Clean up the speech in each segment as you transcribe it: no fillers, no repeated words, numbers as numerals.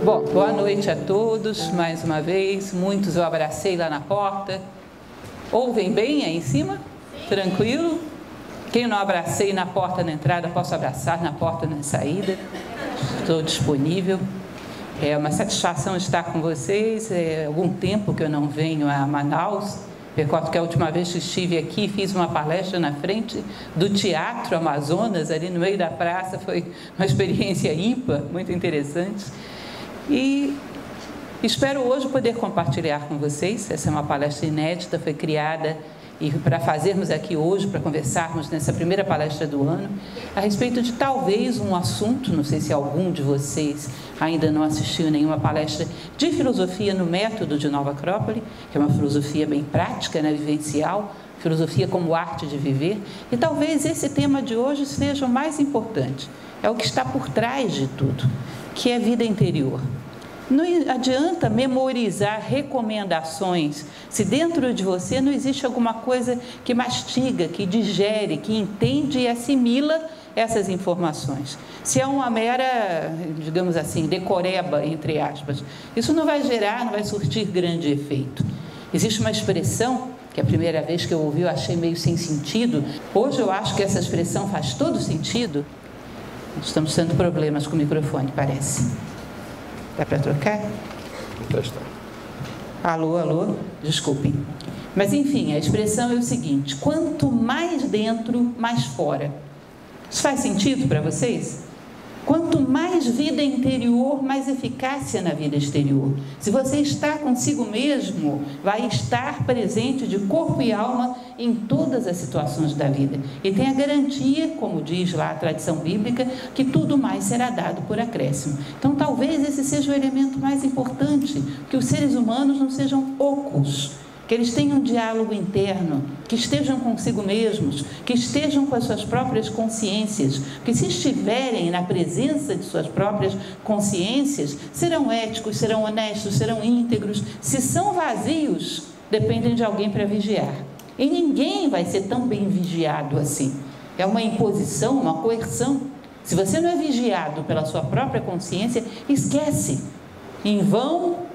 Bom, boa noite a todos, mais uma vez. Muitos eu abracei lá na porta. Ouvem bem aí em cima? Tranquilo? Quem eu não abracei na porta na entrada, posso abraçar na porta na saída. Estou disponível. É uma satisfação estar com vocês. É algum tempo que eu não venho a Manaus. Recordo que a última vez que estive aqui, fiz uma palestra na frente do Teatro Amazonas, ali no meio da praça. Foi uma experiência ímpar, muito interessante. E espero hoje poder compartilhar com vocês. Essa é uma palestra inédita, foi criada para fazermos aqui hoje, para conversarmos nessa primeira palestra do ano, a respeito de talvez um assunto, não sei se algum de vocês ainda não assistiu nenhuma palestra de filosofia no método de Nova Acrópole, que é uma filosofia bem prática, né, vivencial, filosofia como arte de viver, e talvez esse tema de hoje seja o mais importante, é o que está por trás de tudo, que é vida interior. Não adianta memorizar recomendações se dentro de você não existe alguma coisa que mastiga, que digere, que entende e assimila essas informações. Se é uma mera, digamos assim, decoreba, entre aspas, isso não vai gerar, não vai surtir grande efeito. Existe uma expressão que a primeira vez que eu ouvi eu achei meio sem sentido. Hoje eu acho que essa expressão faz todo sentido. Estamos tendo problemas com o microfone, parece. Dá para trocar? Vou testar. Alô, alô, desculpem. Mas enfim, a expressão é o seguinte: quanto mais dentro, mais fora. Isso faz sentido para vocês? Quanto mais vida interior, mais eficácia na vida exterior. Se você está consigo mesmo, vai estar presente de corpo e alma em todas as situações da vida. E tem a garantia, como diz lá a tradição bíblica, que tudo mais será dado por acréscimo. Então talvez esse seja o elemento mais importante, que os seres humanos não sejam ocos, que eles tenham um diálogo interno, que estejam consigo mesmos, que estejam com as suas próprias consciências, que se estiverem na presença de suas próprias consciências, serão éticos, serão honestos, serão íntegros. Se são vazios, dependem de alguém para vigiar. E ninguém vai ser tão bem vigiado assim. É uma imposição, uma coerção. Se você não é vigiado pela sua própria consciência, esquece. Em vão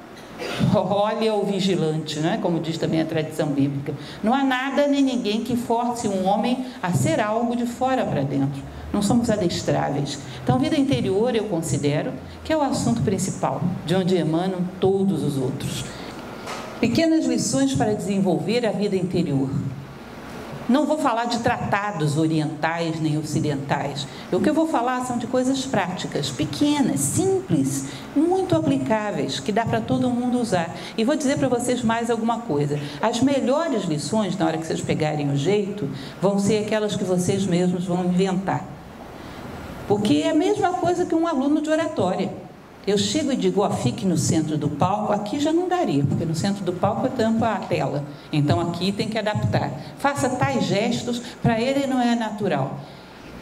olha o vigilante, não é? Como diz também a tradição bíblica. Não há nada nem ninguém que force um homem a ser algo de fora para dentro. Não somos adestráveis. Então, vida interior eu considero que é o assunto principal, de onde emanam todos os outros. Pequenas lições para desenvolver a vida interior. Não vou falar de tratados orientais nem ocidentais. O que eu vou falar são de coisas práticas, pequenas, simples, muito aplicáveis, que dá para todo mundo usar. E vou dizer para vocês mais alguma coisa. As melhores lições, na hora que vocês pegarem o jeito, vão ser aquelas que vocês mesmos vão inventar. Porque é a mesma coisa que um aluno de oratória. Eu chego e digo, ó, fique no centro do palco. Aqui já não daria, porque no centro do palco eu tampo a tela. Então aqui tem que adaptar. Faça tais gestos, para ele não é natural.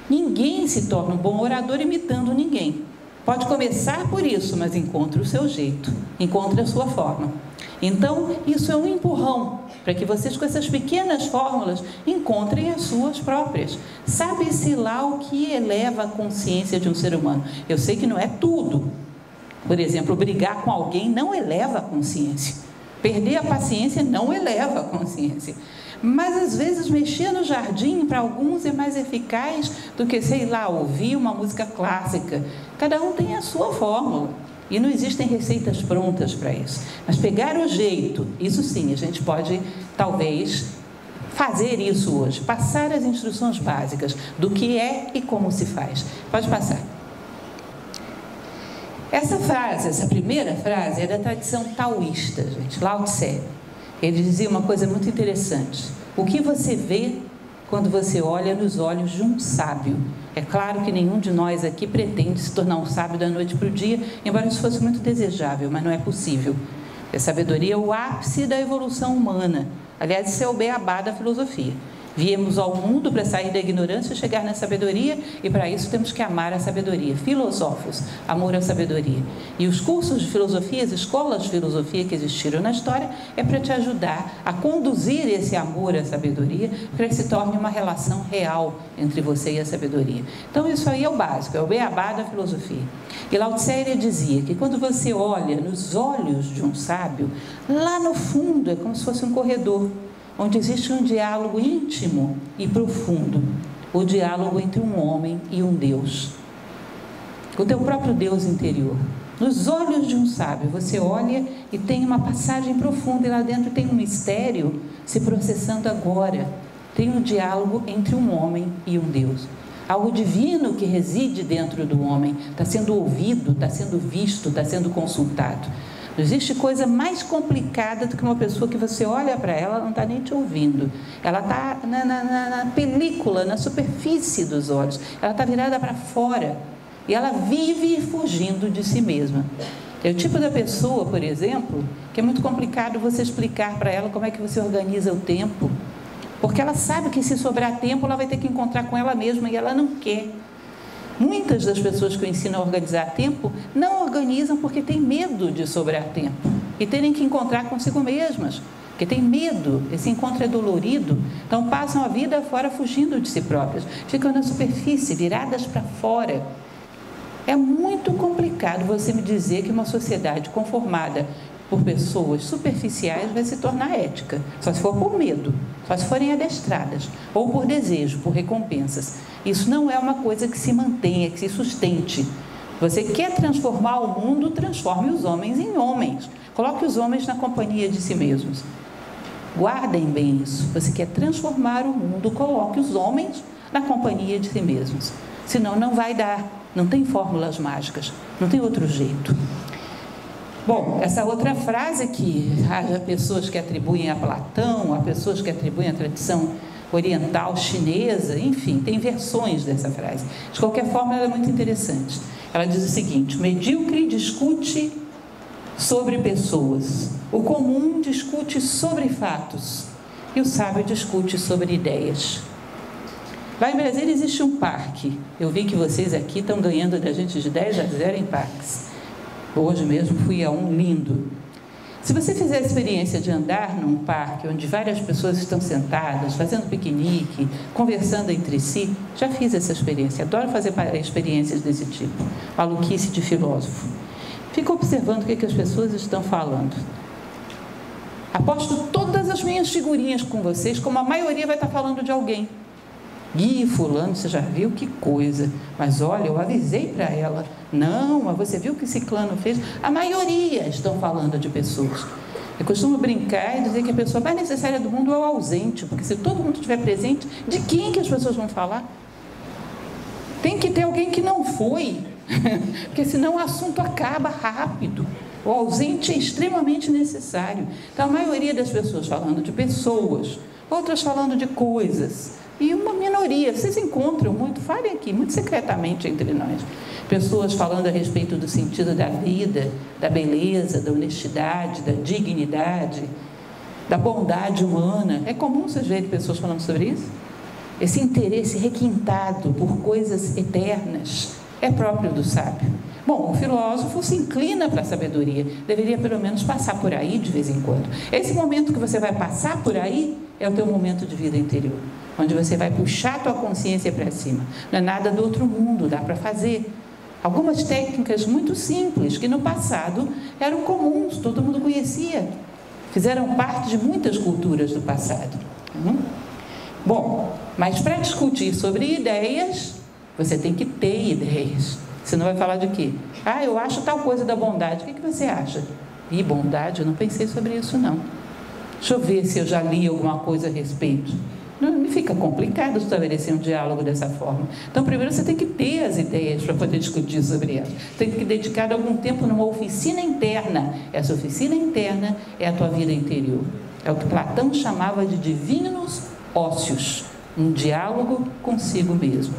Ninguém se torna um bom orador imitando ninguém. Pode começar por isso, mas encontre o seu jeito, encontre a sua forma. Então, isso é um empurrão para que vocês, com essas pequenas fórmulas, encontrem as suas próprias. Sabe-se lá o que eleva a consciência de um ser humano. Eu sei que não é tudo. Por exemplo, brigar com alguém não eleva a consciência. Perder a paciência não eleva a consciência. Mas, às vezes, mexer no jardim, para alguns, é mais eficaz do que, sei lá, ouvir uma música clássica. Cada um tem a sua fórmula. E não existem receitas prontas para isso. Mas pegar o jeito, isso sim, a gente pode, talvez, fazer isso hoje. Passar as instruções básicas do que é e como se faz. Pode passar. Essa frase, essa primeira frase, é da tradição taoísta, gente, Lao Tse. Ele dizia uma coisa muito interessante. O que você vê quando você olha nos olhos de um sábio? É claro que nenhum de nós aqui pretende se tornar um sábio da noite para o dia, embora isso fosse muito desejável, mas não é possível. A sabedoria é o ápice da evolução humana. Aliás, isso é o beabá da filosofia. Viemos ao mundo para sair da ignorância e chegar na sabedoria, e para isso temos que amar a sabedoria. Filosóficos, amor à sabedoria. E os cursos de filosofia, as escolas de filosofia que existiram na história, é para te ajudar a conduzir esse amor à sabedoria, para que se torne uma relação real entre você e a sabedoria. Então isso aí é o básico, é o beabá da filosofia. E Lao Tse dizia que quando você olha nos olhos de um sábio, lá no fundo é como se fosse um corredor, onde existe um diálogo íntimo e profundo, o diálogo entre um homem e um Deus, o teu próprio Deus interior. Nos olhos de um sábio, você olha e tem uma passagem profunda, e lá dentro tem um mistério se processando agora. Tem um diálogo entre um homem e um Deus. Algo divino que reside dentro do homem, está sendo ouvido, está sendo visto, está sendo consultado. Não existe coisa mais complicada do que uma pessoa que você olha para ela, não está nem te ouvindo. Ela está na película, na superfície dos olhos. Ela está virada para fora. E ela vive fugindo de si mesma. É o tipo da pessoa, por exemplo, que é muito complicado você explicar para ela como é que você organiza o tempo. Porque ela sabe que se sobrar tempo, ela vai ter que encontrar com ela mesma e ela não quer. Muitas das pessoas que eu ensino a organizar tempo não organizam porque têm medo de sobrar tempo e terem que encontrar consigo mesmas, porque têm medo, esse encontro é dolorido, então passam a vida fora fugindo de si próprias, ficam na superfície, viradas para fora. É muito complicado você me dizer que uma sociedade conformada por pessoas superficiais vai se tornar ética, só se for por medo, só se forem adestradas, ou por desejo, por recompensas. Isso não é uma coisa que se mantenha, que se sustente. Você quer transformar o mundo, transforme os homens em homens, coloque os homens na companhia de si mesmos. Guardem bem isso. Você quer transformar o mundo, coloque os homens na companhia de si mesmos, senão não vai dar, não tem fórmulas mágicas, não tem outro jeito. Bom, essa outra frase que há pessoas que atribuem a Platão, há pessoas que atribuem à tradição oriental chinesa, enfim, tem versões dessa frase. De qualquer forma, ela é muito interessante. Ela diz o seguinte: o medíocre discute sobre pessoas, o comum discute sobre fatos e o sábio discute sobre ideias. Lá em Brasília existe um parque. Eu vi que vocês aqui estão ganhando da gente de 10-0 em parques. Hoje mesmo fui a um lindo. Se você fizer a experiência de andar num parque onde várias pessoas estão sentadas, fazendo piquenique, conversando entre si, já fiz essa experiência, adoro fazer experiências desse tipo, maluquice de filósofo. Fico observando o que as pessoas estão falando. Aposto todas as minhas figurinhas com vocês, como a maioria vai estar falando de alguém. Ih, fulano, você já viu que coisa, mas olha, eu avisei para ela. Não, mas você viu o que ciclano fez? A maioria estão falando de pessoas. Eu costumo brincar e dizer que a pessoa mais necessária do mundo é o ausente, porque se todo mundo estiver presente, de quem que as pessoas vão falar? Tem que ter alguém que não foi, porque senão o assunto acaba rápido. O ausente é extremamente necessário. Então, a maioria das pessoas falando de pessoas, outras falando de coisas, e uma minoria, vocês encontram muito, falem aqui, muito secretamente entre nós, pessoas falando a respeito do sentido da vida, da beleza, da honestidade, da dignidade, da bondade humana. É comum vocês verem pessoas falando sobre isso? Esse interesse requintado por coisas eternas é próprio do sábio. Bom, o filósofo se inclina para a sabedoria, deveria pelo menos passar por aí de vez em quando. Esse momento que você vai passar por aí é o teu momento de vida interior, onde você vai puxar a tua consciência para cima. Não é nada do outro mundo, dá para fazer. Algumas técnicas muito simples, que no passado eram comuns, todo mundo conhecia, fizeram parte de muitas culturas do passado. Bom, mas para discutir sobre ideias, você tem que ter ideias. Senão vai falar de quê? Ah, eu acho tal coisa da bondade. O que você acha? E bondade? Eu não pensei sobre isso, não. Deixa eu ver se eu já li alguma coisa a respeito. Não fica complicado estabelecer um diálogo dessa forma. Então, primeiro você tem que ter as ideias para poder discutir sobre elas. Tem que dedicar algum tempo numa oficina interna. Essa oficina interna é a tua vida interior. É o que Platão chamava de divinos ócios, um diálogo consigo mesmo.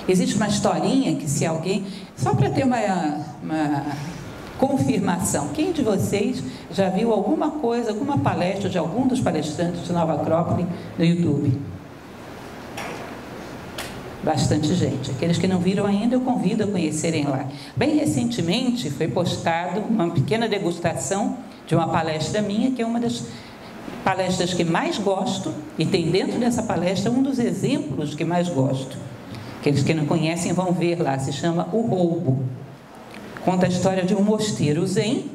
Existe uma historinha que se alguém, só para ter uma confirmação. Quem de vocês já viu alguma coisa, alguma palestra de algum dos palestrantes de Nova Acrópole no YouTube? Bastante gente. Aqueles que não viram ainda, eu convido a conhecerem lá. Bem recentemente foi postado uma pequena degustação de uma palestra minha, que é uma das palestras que mais gosto, e tem dentro dessa palestra um dos exemplos que mais gosto. Aqueles que não conhecem vão ver lá, se chama O Roubo. Conta a história de um mosteiro zen,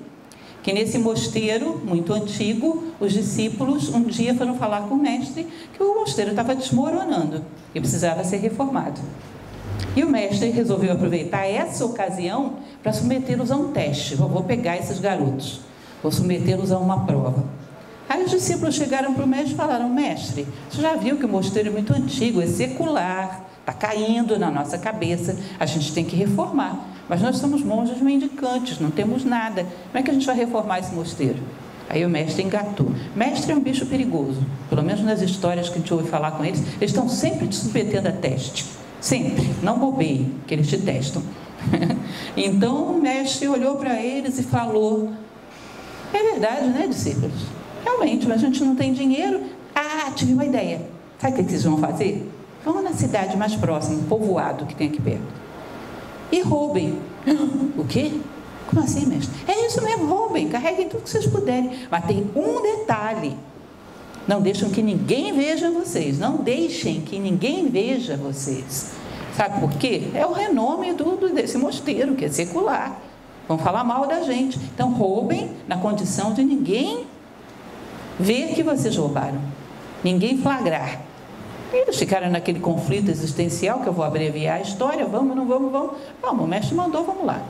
que nesse mosteiro muito antigo, os discípulos um dia foram falar com o mestre que o mosteiro estava desmoronando e precisava ser reformado. E o mestre resolveu aproveitar essa ocasião para submetê-los a um teste. Vou pegar esses garotos, vou submetê-los a uma prova. Aí os discípulos chegaram para o mestre e falaram: mestre, você já viu que o mosteiro é muito antigo, é secular, está caindo na nossa cabeça, a gente tem que reformar. Mas nós somos monges mendicantes, não temos nada. Como é que a gente vai reformar esse mosteiro? Aí o mestre engatou. Mestre é um bicho perigoso. Pelo menos nas histórias que a gente ouve falar com eles, eles estão sempre te submetendo a teste. Sempre. Não bobeie, que eles te testam. Então o mestre olhou para eles e falou: é verdade, né, discípulos? Realmente, mas a gente não tem dinheiro. Ah, tive uma ideia. Sabe o que vocês vão fazer? Vão na cidade mais próxima, um povoado que tem aqui perto, e roubem. O quê? Como assim, mestre? É isso mesmo, roubem, carreguem tudo que vocês puderem. Mas tem um detalhe: não deixem que ninguém veja vocês. Não deixem que ninguém veja vocês. Sabe por quê? É o renome desse mosteiro, que é secular. Vão falar mal da gente. Então roubem na condição de ninguém ver que vocês roubaram, ninguém flagrar. Eles ficaram naquele conflito existencial, que eu vou abreviar a história. Vamos, não vamos, vamos. Vamos, o mestre mandou, vamos lá.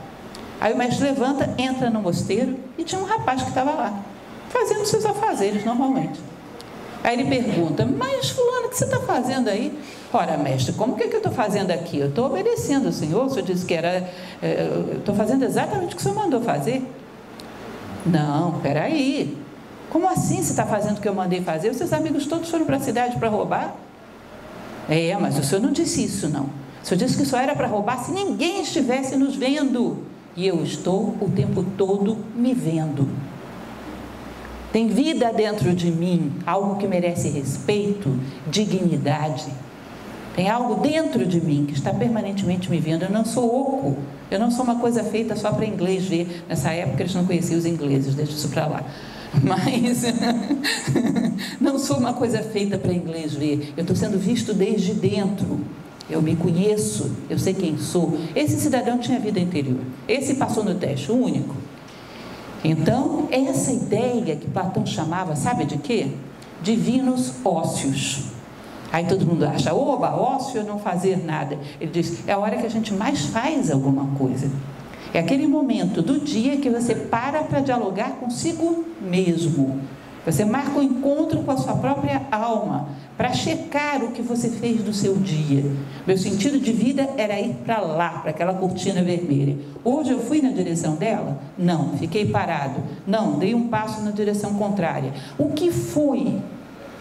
Aí o mestre levanta, entra no mosteiro e tinha um rapaz que estava lá, fazendo seus afazeres normalmente. Aí ele pergunta: mas fulano, o que você está fazendo aí? Ora, mestre, como que eu estou fazendo aqui? Eu estou obedecendo ao senhor, o senhor disse que era... eu estou fazendo exatamente o que o senhor mandou fazer. Não, peraí. Como assim você está fazendo o que eu mandei fazer? Os seus amigos todos foram para a cidade para roubar? É, mas o senhor não disse isso, não. O senhor disse que só era para roubar se ninguém estivesse nos vendo. E eu estou o tempo todo me vendo. Tem vida dentro de mim, algo que merece respeito, dignidade. Tem algo dentro de mim que está permanentemente me vendo. Eu não sou oco. Eu não sou uma coisa feita só para inglês ver. Nessa época eles não conheciam os ingleses, deixa isso para lá. Mas não sou uma coisa feita para inglês ver. Eu estou sendo visto desde dentro. Eu me conheço, eu sei quem sou. Esse cidadão tinha vida interior. Esse passou no teste, o único. Então, essa ideia que Platão chamava, sabe de quê? Divinos ócios. Aí todo mundo acha: oba, ócio é não fazer nada. Ele diz: é a hora que a gente mais faz alguma coisa. É aquele momento do dia que você para dialogar consigo mesmo. Você marca um encontro com a sua própria alma, para checar o que você fez do seu dia. Meu sentido de vida era ir para lá, para aquela cortina vermelha. Hoje eu fui na direção dela? Não. Fiquei parado? Não. Dei um passo na direção contrária. O que foi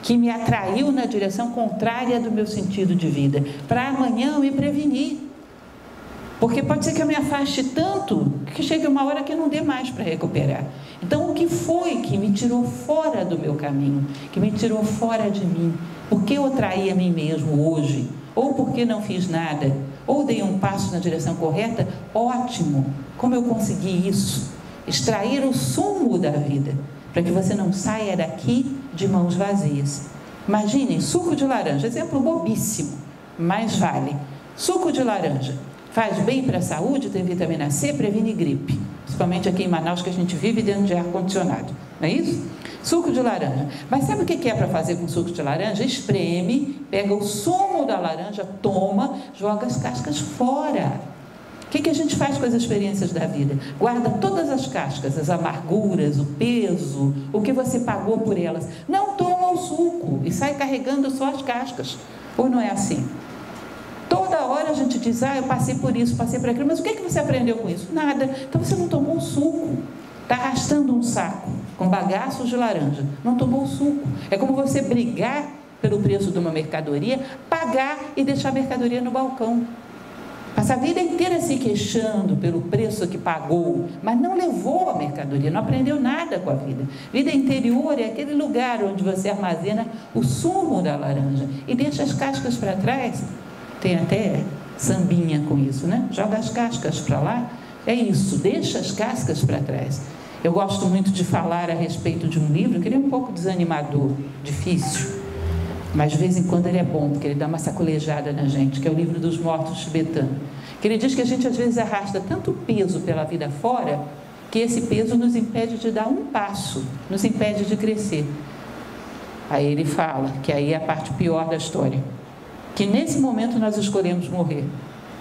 que me atraiu na direção contrária do meu sentido de vida? Para amanhã eu me prevenir. Porque pode ser que eu me afaste tanto que chegue uma hora que eu não dê mais para recuperar. Então, o que foi que me tirou fora do meu caminho? Que me tirou fora de mim? Por que eu traí a mim mesmo hoje? Ou porque não fiz nada? Ou dei um passo na direção correta? Ótimo! Como eu consegui isso? Extrair o sumo da vida, para que você não saia daqui de mãos vazias. Imaginem, suco de laranja, exemplo bobíssimo, mas vale. Suco de laranja. Faz bem para a saúde, tem vitamina C, previne gripe. Principalmente aqui em Manaus, que a gente vive dentro de ar-condicionado. Não é isso? Suco de laranja. Mas sabe o que é para fazer com suco de laranja? Espreme, pega o sumo da laranja, toma, joga as cascas fora. O que a gente faz com as experiências da vida? Guarda todas as cascas, as amarguras, o peso, o que você pagou por elas. Não toma o suco e sai carregando só as cascas. Ou não é assim? Toda hora a gente diz: eu passei por isso, passei por aquilo, mas o que você aprendeu com isso? Nada. Então você não tomou o suco. Está arrastando um saco com bagaços de laranja. Não tomou o suco. É como você brigar pelo preço de uma mercadoria, pagar e deixar a mercadoria no balcão. Passa a vida inteira se queixando pelo preço que pagou, mas não levou a mercadoria, não aprendeu nada com a vida. Vida interior é aquele lugar onde você armazena o sumo da laranja e deixa as cascas para trás. Tem até sambinha com isso, né? Joga as cascas para lá. É isso, deixa as cascas para trás. Eu gosto muito de falar a respeito de um livro que ele é um pouco desanimador, difícil, mas de vez em quando ele é bom, porque ele dá uma sacolejada na gente, que é o livro dos mortos tibetanos, que ele diz que a gente às vezes arrasta tanto peso pela vida fora, que esse peso nos impede de dar um passo, nos impede de crescer. Aí ele fala, que aí é a parte pior da história, que nesse momento nós escolhemos morrer,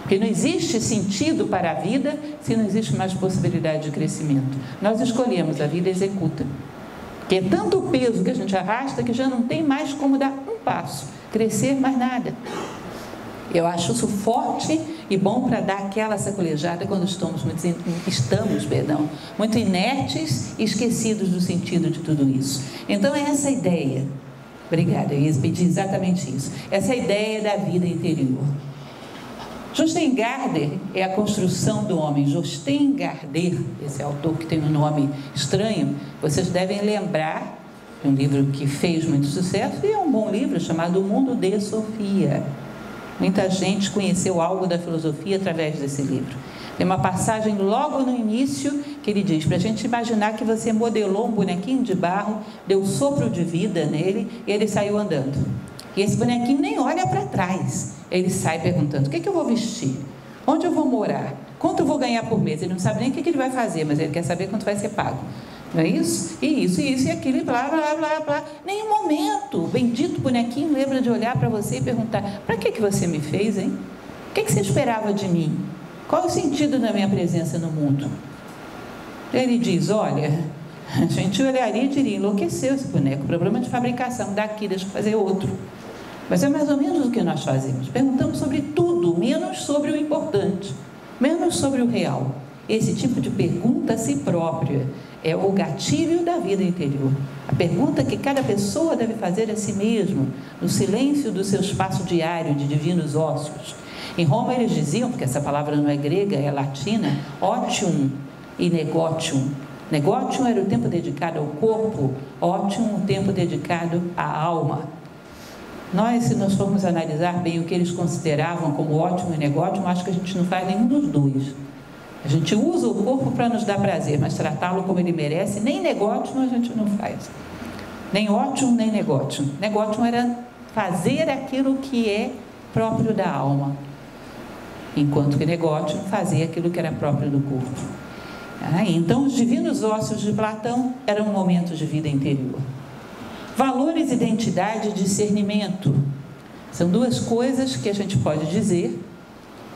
porque não existe sentido para a vida se não existe mais possibilidade de crescimento. Nós escolhemos, a vida executa. Que é tanto o peso que a gente arrasta que já não tem mais como dar um passo, crescer mais nada. Eu acho isso forte e bom para dar aquela sacolejada quando estamos muito inertes e esquecidos do sentido de tudo isso. Então é essa ideia, obrigada, eu ia pedir exatamente isso, essa ideia da vida interior. Jostein Gaarder é a construção do homem. Jostein Gaarder, esse autor que tem um nome estranho, vocês devem lembrar de um livro que fez muito sucesso e é um bom livro, chamado O Mundo de Sofia. Muita gente conheceu algo da filosofia através desse livro. Tem uma passagem logo no início que ele diz, para a gente imaginar que você modelou um bonequinho de barro, deu sopro de vida nele e ele saiu andando. E esse bonequinho nem olha para trás. Ele sai perguntando, o que eu vou vestir? Onde eu vou morar? Quanto eu vou ganhar por mês? Ele não sabe nem o que ele vai fazer, mas ele quer saber quanto vai ser pago. Não é isso? E isso, e aquilo, e blá, blá, blá, blá. Nenhum momento o bendito bonequinho lembra de olhar para você e perguntar, para que você me fez, hein? O que você esperava de mim? Qual é o sentido da minha presença no mundo? Ele diz, olha, a gente olharia e diria, enlouqueceu esse boneco, problema de fabricação, daqui, deixa eu fazer outro. Mas é mais ou menos o que nós fazemos. Perguntamos sobre tudo, menos sobre o importante, menos sobre o real. Esse tipo de pergunta a si própria é o gatilho da vida interior. A pergunta que cada pessoa deve fazer a si mesmo, no silêncio do seu espaço diário de divinos ócios. Em Roma eles diziam, porque essa palavra não é grega, é latina, otium e negotium. Negotium era o tempo dedicado ao corpo, otium o tempo dedicado à alma. Nós, se nós formos analisar bem o que eles consideravam como ótimo e negócio, acho que a gente não faz nenhum dos dois. A gente usa o corpo para nos dar prazer, mas tratá-lo como ele merece, nem negócio a gente não faz. Nem ótimo, nem negócio. Negócio era fazer aquilo que é próprio da alma, enquanto que negócio fazer aquilo que era próprio do corpo. Então, os divinos ócios de Platão eram momentos de vida interior. Valores, identidade e discernimento são duas coisas que a gente pode dizer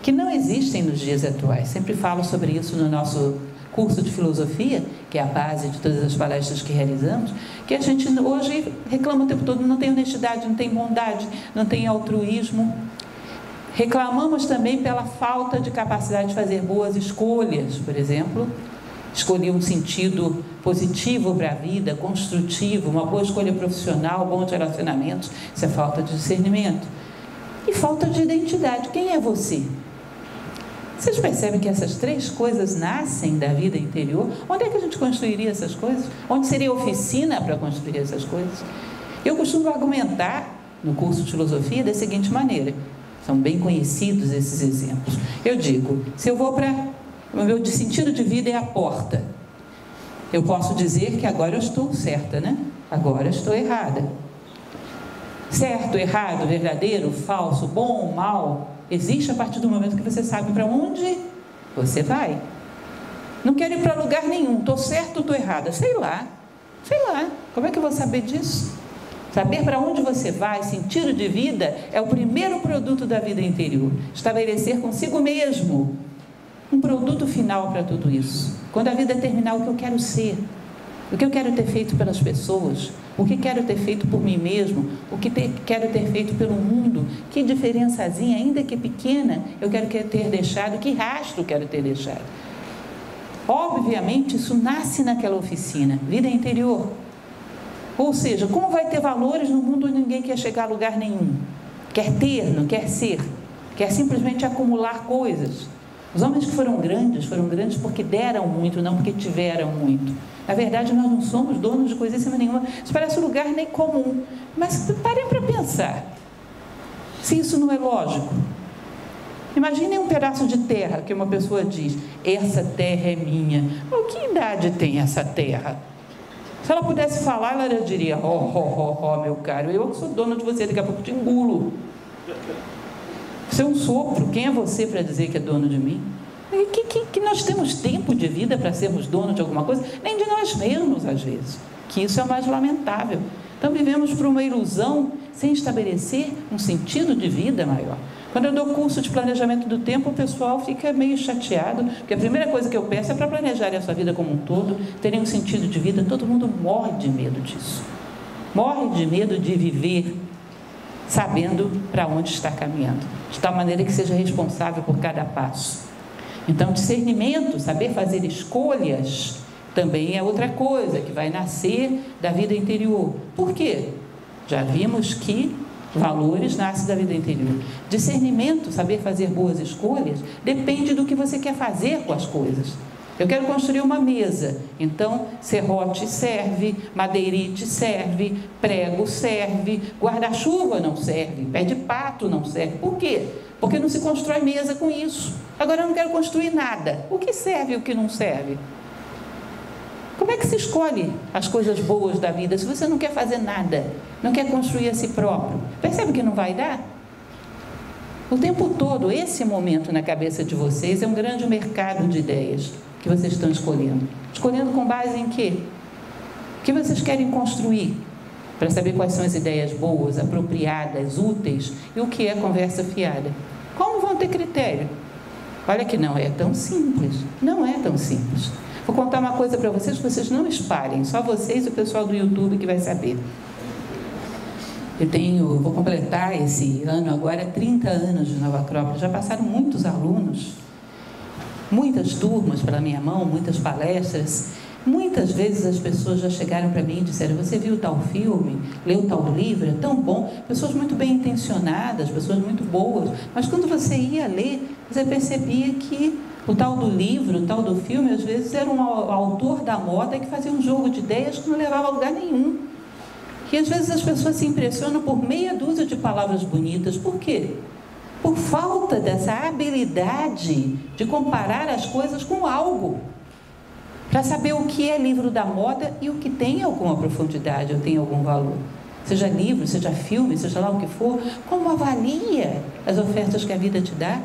que não existem nos dias atuais. Sempre falo sobre isso no nosso curso de filosofia, que é a base de todas as palestras que realizamos, que a gente hoje reclama o tempo todo, não tem honestidade, não tem bondade, não tem altruísmo. Reclamamos também pela falta de capacidade de fazer boas escolhas, por exemplo, escolher um sentido positivo para a vida, construtivo, uma boa escolha profissional, bons relacionamentos, isso é falta de discernimento. E falta de identidade, quem é você? Vocês percebem que essas três coisas nascem da vida interior? Onde é que a gente construiria essas coisas? Onde seria oficina para construir essas coisas? Eu costumo argumentar no curso de filosofia da seguinte maneira, são bem conhecidos esses exemplos. Eu digo, se eu vou para... O meu sentido de vida é a porta. Eu posso dizer que agora eu estou certa, né? Agora eu estou errada. Certo, errado, verdadeiro, falso, bom, mal, existe a partir do momento que você sabe para onde você vai. Não quero ir para lugar nenhum, estou certo ou estou errada? Sei lá. Como é que eu vou saber disso? Saber para onde você vai, sentido de vida, é o primeiro produto da vida interior. Estabelecer consigo mesmo um produto final para tudo isso. Quando a vida terminar, o que eu quero ser, o que eu quero ter feito pelas pessoas, o que quero ter feito por mim mesmo, o que quero ter feito pelo mundo, que diferençazinha, ainda que pequena, eu quero ter deixado, que rastro quero ter deixado. Obviamente, isso nasce naquela oficina, vida interior. Ou seja, como vai ter valores no mundo onde ninguém quer chegar a lugar nenhum? Quer ter, não quer ser. quer simplesmente acumular coisas. Os homens que foram grandes porque deram muito, não porque tiveram muito. Na verdade, nós não somos donos de coisíssima nenhuma. Isso parece um lugar nem comum. Mas parem para pensar. Se isso não é lógico. Imaginem um pedaço de terra que uma pessoa diz, essa terra é minha. Mas que idade tem essa terra? Se ela pudesse falar, ela diria, meu caro, eu que sou dona de você, daqui a pouco te engulo. Isso é um sopro. Quem é você para dizer que é dono de mim? Que nós temos tempo de vida para sermos donos de alguma coisa? Nem de nós mesmos, às vezes. Que isso é o mais lamentável. Então, vivemos por uma ilusão sem estabelecer um sentido de vida maior. Quando eu dou curso de planejamento do tempo, o pessoal fica meio chateado, porque a primeira coisa que eu peço é para planejarem a sua vida como um todo, terem um sentido de vida. Todo mundo morre de medo disso. Morre de medo de viver sabendo para onde está caminhando, de tal maneira que seja responsável por cada passo. Então, discernimento, saber fazer escolhas, também é outra coisa que vai nascer da vida interior. Por quê? Já vimos que valores nascem da vida interior. Discernimento, saber fazer boas escolhas, depende do que você quer fazer com as coisas. Eu quero construir uma mesa, então serrote serve, madeirite serve, prego serve, guarda-chuva não serve, pé de pato não serve. Por quê? Porque não se constrói mesa com isso. Agora eu não quero construir nada. O que serve e o que não serve? Como é que se escolhe as coisas boas da vida se você não quer fazer nada, não quer construir a si próprio? Percebe que não vai dar? O tempo todo, esse momento na cabeça de vocês é um grande mercado de ideias que vocês estão escolhendo. Escolhendo com base em quê? O que vocês querem construir? Para saber quais são as ideias boas, apropriadas, úteis e o que é conversa fiada. Como vão ter critério? Olha que não é tão simples. Não é tão simples. Vou contar uma coisa para vocês que vocês não espalhem. Só vocês e o pessoal do YouTube que vai saber. Vou completar esse ano agora 30 anos de Nova Acrópole. Já passaram muitos alunos, muitas turmas pela minha mão, muitas palestras. Muitas vezes as pessoas já chegaram para mim e disseram, você viu tal filme, leu tal livro, é tão bom. Pessoas muito bem intencionadas, pessoas muito boas. Mas quando você ia ler, você percebia que o tal do livro, o tal do filme, às vezes era um autor da moda que fazia um jogo de ideias que não levava a lugar nenhum. E às vezes as pessoas se impressionam por meia dúzia de palavras bonitas. Por quê? Por falta dessa habilidade de comparar as coisas com algo. Para saber o que é livro da moda e o que tem alguma profundidade ou tem algum valor. Seja livro, seja filme, seja lá o que for, como avalia as ofertas que a vida te dá?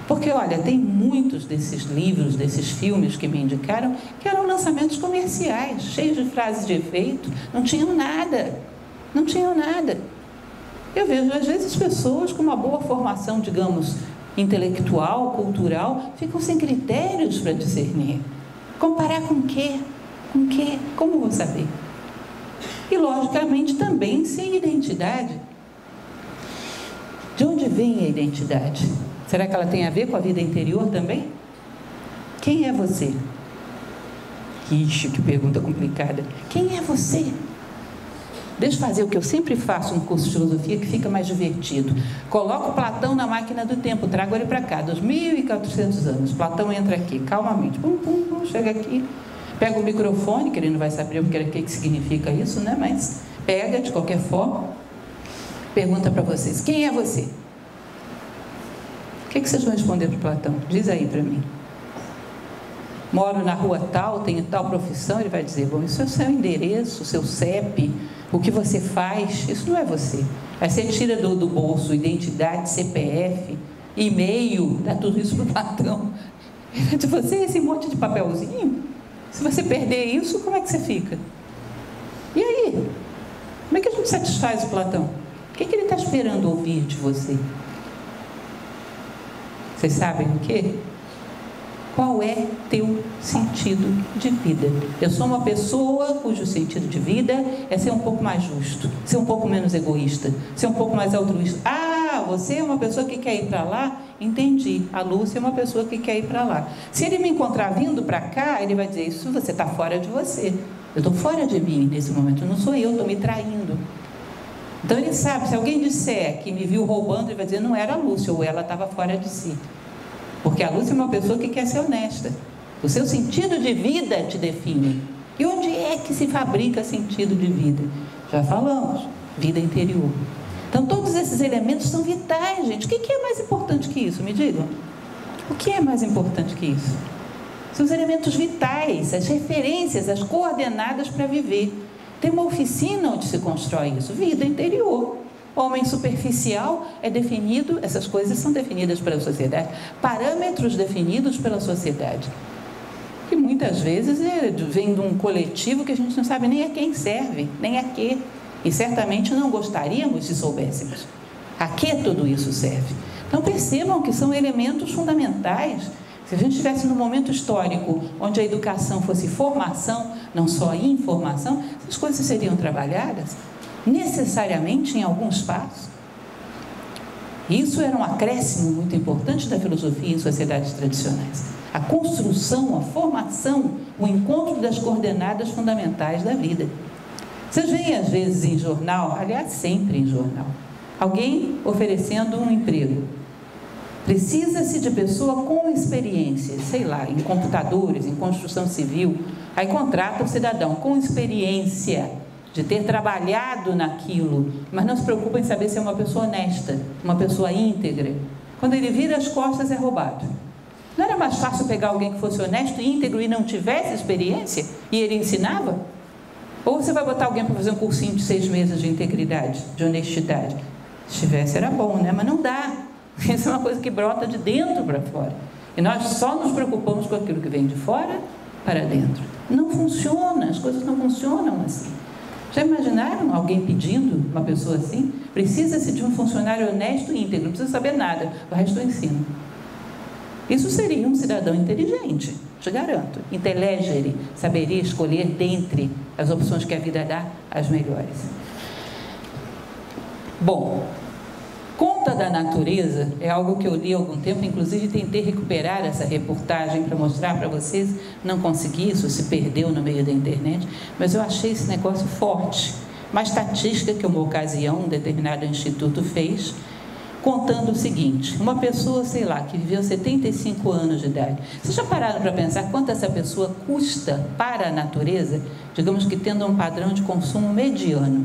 Porque, olha, tem muitos desses livros, desses filmes que me indicaram, que eram lançamentos comerciais, cheios de frases de efeito, não tinham nada. Eu vejo, às vezes, pessoas com uma boa formação, digamos, intelectual, cultural, ficam sem critérios para discernir. Comparar com o quê? Com o quê? Como vou saber? E, logicamente, também sem identidade. De onde vem a identidade? Será que ela tem a ver com a vida interior também? Quem é você? Ixi, que pergunta complicada. Quem é você? Deixa eu fazer o que eu sempre faço no curso de filosofia, que fica mais divertido. Coloco Platão na máquina do tempo, trago ele para cá, 2.400 anos. Platão entra aqui, calmamente. Pum, pum, pum, chega aqui. Pega o microfone, que ele não vai saber o que significa isso, né? Mas pega, de qualquer forma. Pergunta para vocês, quem é você? O que vocês vão responder para Platão? Diz aí para mim. Moro na rua tal, tenho tal profissão. Ele vai dizer, bom, isso é o seu endereço, o seu CEP, o que você faz, isso não é você. Aí você tira do bolso identidade, CPF, e-mail, dá tudo isso para o Platão. De você, esse monte de papelzinho, se você perder isso, como é que você fica? E aí? Como é que a gente satisfaz o Platão? O que ele está esperando ouvir de você? Vocês sabem o quê? Qual é teu sentido de vida? Eu sou uma pessoa cujo sentido de vida é ser um pouco mais justo, ser um pouco menos egoísta, ser um pouco mais altruísta. Ah, você é uma pessoa que quer ir para lá? Entendi. A Lúcia é uma pessoa que quer ir para lá. Se ele me encontrar vindo para cá, ele vai dizer, isso você está fora de você. Eu estou fora de mim nesse momento, não sou eu, estou me traindo. Então ele sabe, se alguém disser que me viu roubando, ele vai dizer, não era a Lúcia, ou ela estava fora de si. Porque a Lúcia é uma pessoa que quer ser honesta. O seu sentido de vida te define. E onde é que se fabrica sentido de vida? Já falamos, vida interior. Então todos esses elementos são vitais, gente. O que é mais importante que isso? Me digam. O que é mais importante que isso? São os elementos vitais, as referências, as coordenadas para viver. Tem uma oficina onde se constrói isso, vida interior. Homem superficial é definido, essas coisas são definidas pela sociedade, parâmetros definidos pela sociedade. Que muitas vezes vem de um coletivo que a gente não sabe nem a quem serve, nem a quê. E certamente não gostaríamos se soubéssemos a que tudo isso serve. Então percebam que são elementos fundamentais. Se a gente estivesse num momento histórico onde a educação fosse formação, não só informação, essas coisas seriam trabalhadas necessariamente em alguns passos. Isso era um acréscimo muito importante da filosofia em sociedades tradicionais. A construção, a formação, o encontro das coordenadas fundamentais da vida. Vocês veem às vezes em jornal, aliás sempre em jornal, alguém oferecendo um emprego. Precisa-se de pessoa com experiência, sei lá, em computadores, em construção civil. Aí contrata o cidadão com experiência de ter trabalhado naquilo, mas não se preocupa em saber se é uma pessoa honesta, uma pessoa íntegra. Quando ele vira as costas, é roubado. Não era mais fácil pegar alguém que fosse honesto e íntegro e não tivesse experiência e ele ensinava? Ou você vai botar alguém para fazer um cursinho de 6 meses de integridade, de honestidade? Se tivesse era bom, né? Mas não dá. Isso é uma coisa que brota de dentro para fora. E nós só nos preocupamos com aquilo que vem de fora para dentro. Não funciona, as coisas não funcionam assim. Já imaginaram alguém pedindo uma pessoa assim? Precisa-se de um funcionário honesto e íntegro, não precisa saber nada, o resto eu ensino. Isso seria um cidadão inteligente, te garanto. Inteligere, saberia escolher dentre as opções que a vida dá, as melhores. Bom, Conta da Natureza é algo que eu li há algum tempo, inclusive tentei recuperar essa reportagem para mostrar para vocês, não consegui, isso se perdeu no meio da internet, mas eu achei esse negócio forte. Uma estatística que uma ocasião um determinado instituto fez, contando o seguinte: uma pessoa, sei lá, que viveu 75 anos de idade, vocês já pararam para pensar quanto essa pessoa custa para a natureza, digamos que tendo um padrão de consumo mediano,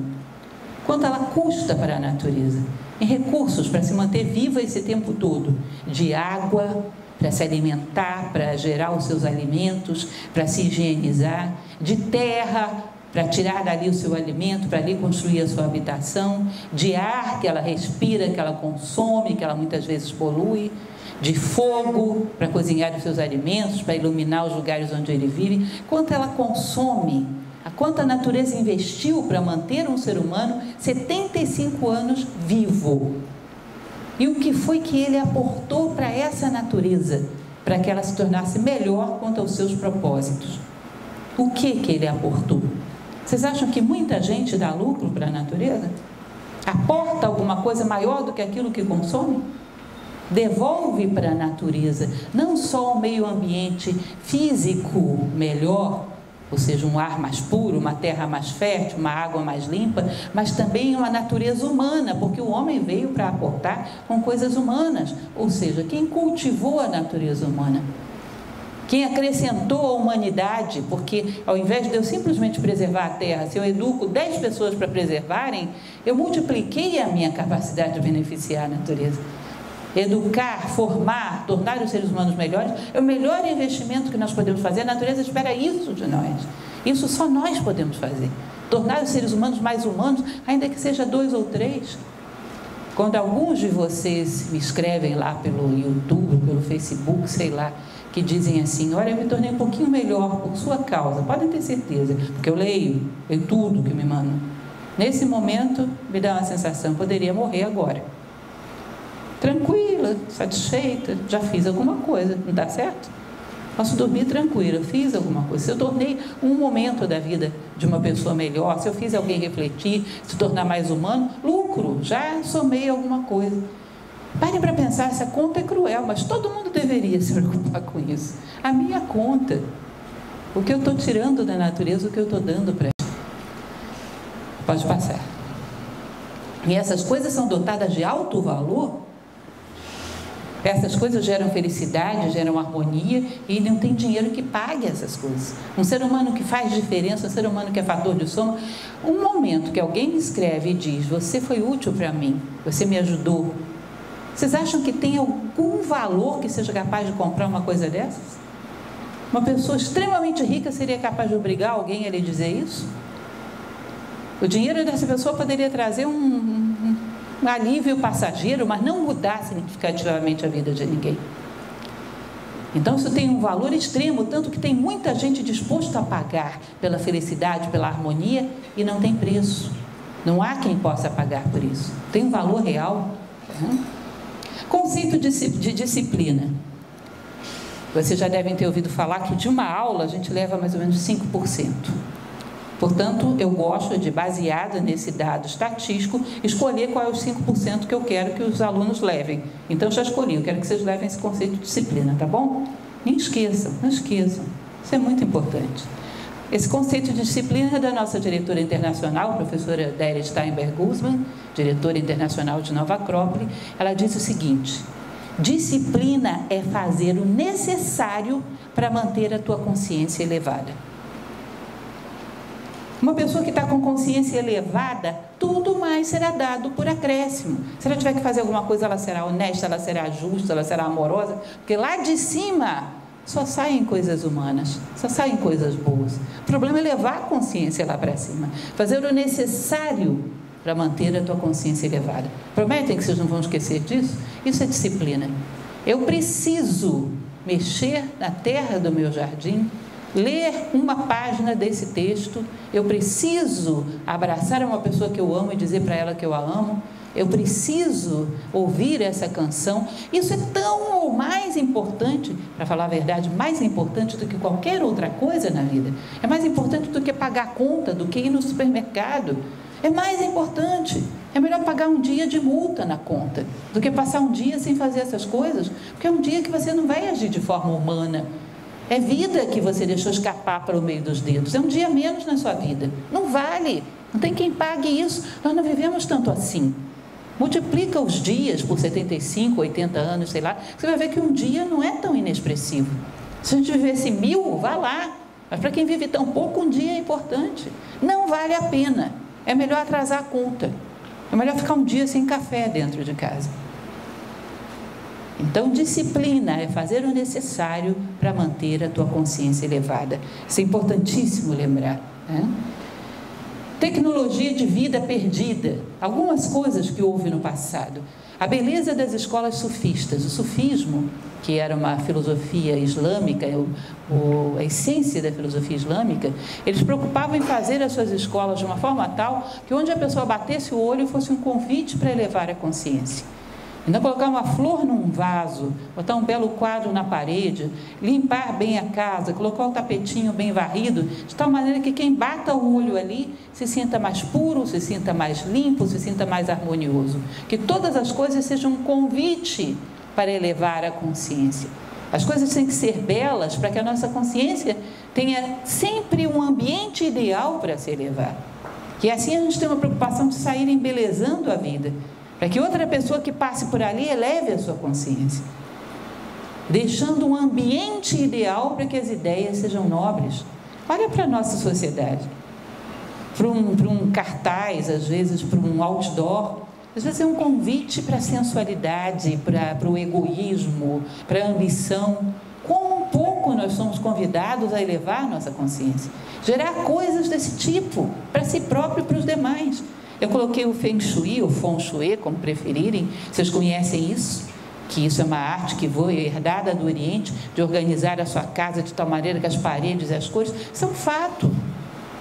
quanto ela custa para a natureza? Em recursos para se manter viva esse tempo todo, de água, para se alimentar, para gerar os seus alimentos, para se higienizar, de terra, para tirar dali o seu alimento, para ali construir a sua habitação, de ar que ela respira, que ela consome, que ela muitas vezes polui, de fogo para cozinhar os seus alimentos, para iluminar os lugares onde ele vive, quanto ela consome. Quanto a natureza investiu para manter um ser humano 75 anos vivo. E o que foi que ele aportou para essa natureza, para que ela se tornasse melhor quanto aos seus propósitos? O que ele aportou? Vocês acham que muita gente dá lucro para a natureza? Aporta alguma coisa maior do que aquilo que consome? Devolve para a natureza não só o meio ambiente físico melhor, ou seja, um ar mais puro, uma terra mais fértil, uma água mais limpa, mas também uma natureza humana, porque o homem veio para aportar com coisas humanas, ou seja, quem cultivou a natureza humana, quem acrescentou a humanidade, porque ao invés de eu simplesmente preservar a terra, se eu educo 10 pessoas para preservarem, eu multipliquei a minha capacidade de beneficiar a natureza. Educar, formar, tornar os seres humanos melhores é o melhor investimento que nós podemos fazer. A natureza espera isso de nós. Isso só nós podemos fazer. Tornar os seres humanos mais humanos, ainda que seja 2 ou 3. Quando alguns de vocês me escrevem lá pelo YouTube, pelo Facebook, sei lá, que dizem assim: olha, eu me tornei um pouquinho melhor por sua causa, podem ter certeza, porque eu leio tudo que me mandam. Nesse momento, me dá uma sensação, poderia morrer agora. Tranquila, satisfeita, já fiz alguma coisa, não dá certo? Posso dormir tranquila, fiz alguma coisa. Se eu tornei um momento da vida de uma pessoa melhor, se eu fiz alguém refletir, se tornar mais humano, lucro, já somei alguma coisa. Parem para pensar, essa conta é cruel, mas todo mundo deveria se preocupar com isso. A minha conta, o que eu estou tirando da natureza, o que eu estou dando para ela. Pode passar. e essas coisas são dotadas de alto valor, essas coisas geram felicidade, geram harmonia, e não tem dinheiro que pague essas coisas. Um ser humano que faz diferença, um ser humano que é fator de soma, um momento que alguém me escreve e diz: você foi útil para mim, você me ajudou. Vocês acham que tem algum valor que seja capaz de comprar uma coisa dessas? Uma pessoa extremamente rica seria capaz de obrigar alguém a lhe dizer isso? O dinheiro dessa pessoa poderia trazer um alívio passageiro, mas não mudar significativamente a vida de ninguém. Então isso tem um valor extremo, tanto que tem muita gente disposta a pagar pela felicidade, pela harmonia, e não tem preço. Não há quem possa pagar por isso. Tem um valor real. Conceito de disciplina. Vocês já devem ter ouvido falar que de uma aula a gente leva mais ou menos 5%. Portanto, eu gosto de, baseado nesse dado estatístico, escolher qual é os 5% que eu quero que os alunos levem. Então, já escolhi, eu quero que vocês levem esse conceito de disciplina, tá bom? Nem esqueçam, não esqueçam. Isso é muito importante. Esse conceito de disciplina é da nossa diretora internacional, a professora Délia Steinberg-Guzman, diretora internacional de Nova Acrópole. Ela diz o seguinte: disciplina é fazer o necessário para manter a tua consciência elevada. Uma pessoa que está com consciência elevada, tudo mais será dado por acréscimo. Se ela tiver que fazer alguma coisa, ela será honesta, ela será justa, ela será amorosa, porque lá de cima só saem coisas humanas, só saem coisas boas. O problema é levar a consciência lá para cima, fazer o necessário para manter a tua consciência elevada. Prometem que vocês não vão esquecer disso? Isso é disciplina. Eu preciso mexer na terra do meu jardim, ler uma página desse texto, eu preciso abraçar uma pessoa que eu amo e dizer para ela que eu a amo, eu preciso ouvir essa canção. Isso é tão ou mais importante, para falar a verdade, mais importante do que qualquer outra coisa na vida. É mais importante do que pagar a conta, do que ir no supermercado. É mais importante. É melhor pagar um dia de multa na conta do que passar um dia sem fazer essas coisas, porque é um dia que você não vai agir de forma humana. É vida que você deixou escapar para o meio dos dedos. É um dia menos na sua vida. Não vale. Não tem quem pague isso. Nós não vivemos tanto assim. Multiplica os dias por 75, 80 anos, sei lá. Você vai ver que um dia não é tão inexpressivo. Se a gente vivesse 1000, vá lá. Mas para quem vive tão pouco, um dia é importante. Não vale a pena. É melhor atrasar a conta. É melhor ficar um dia sem café dentro de casa. Então, disciplina é fazer o necessário para manter a tua consciência elevada. Isso é importantíssimo lembrar, né? Tecnologia de vida perdida. Algumas coisas que houve no passado. A beleza das escolas sufistas. O sufismo, que era uma filosofia islâmica, a essência da filosofia islâmica, eles preocupavam em fazer as suas escolas de uma forma tal que onde a pessoa batesse o olho fosse um convite para elevar a consciência. Então, colocar uma flor num vaso, botar um belo quadro na parede, limpar bem a casa, colocar o tapetinho bem varrido, de tal maneira que quem bata o olho ali se sinta mais puro, se sinta mais limpo, se sinta mais harmonioso. Que todas as coisas sejam um convite para elevar a consciência. As coisas têm que ser belas para que a nossa consciência tenha sempre um ambiente ideal para se elevar. Que assim a gente tem uma preocupação de sair embelezando a vida, para que outra pessoa que passe por ali eleve a sua consciência, deixando um ambiente ideal para que as ideias sejam nobres. Olha para a nossa sociedade, para um cartaz, às vezes para um outdoor, às vezes é um convite para a sensualidade, para o egoísmo, para a ambição. Quão pouco nós somos convidados a elevar a nossa consciência, gerar coisas desse tipo, para si próprio e para os demais. Eu coloquei o Feng Shui, ou Feng Shui, como preferirem. Vocês conhecem isso? Que isso é uma arte que foi herdada do Oriente, de organizar a sua casa de tal maneira que as paredes e as cores são fato.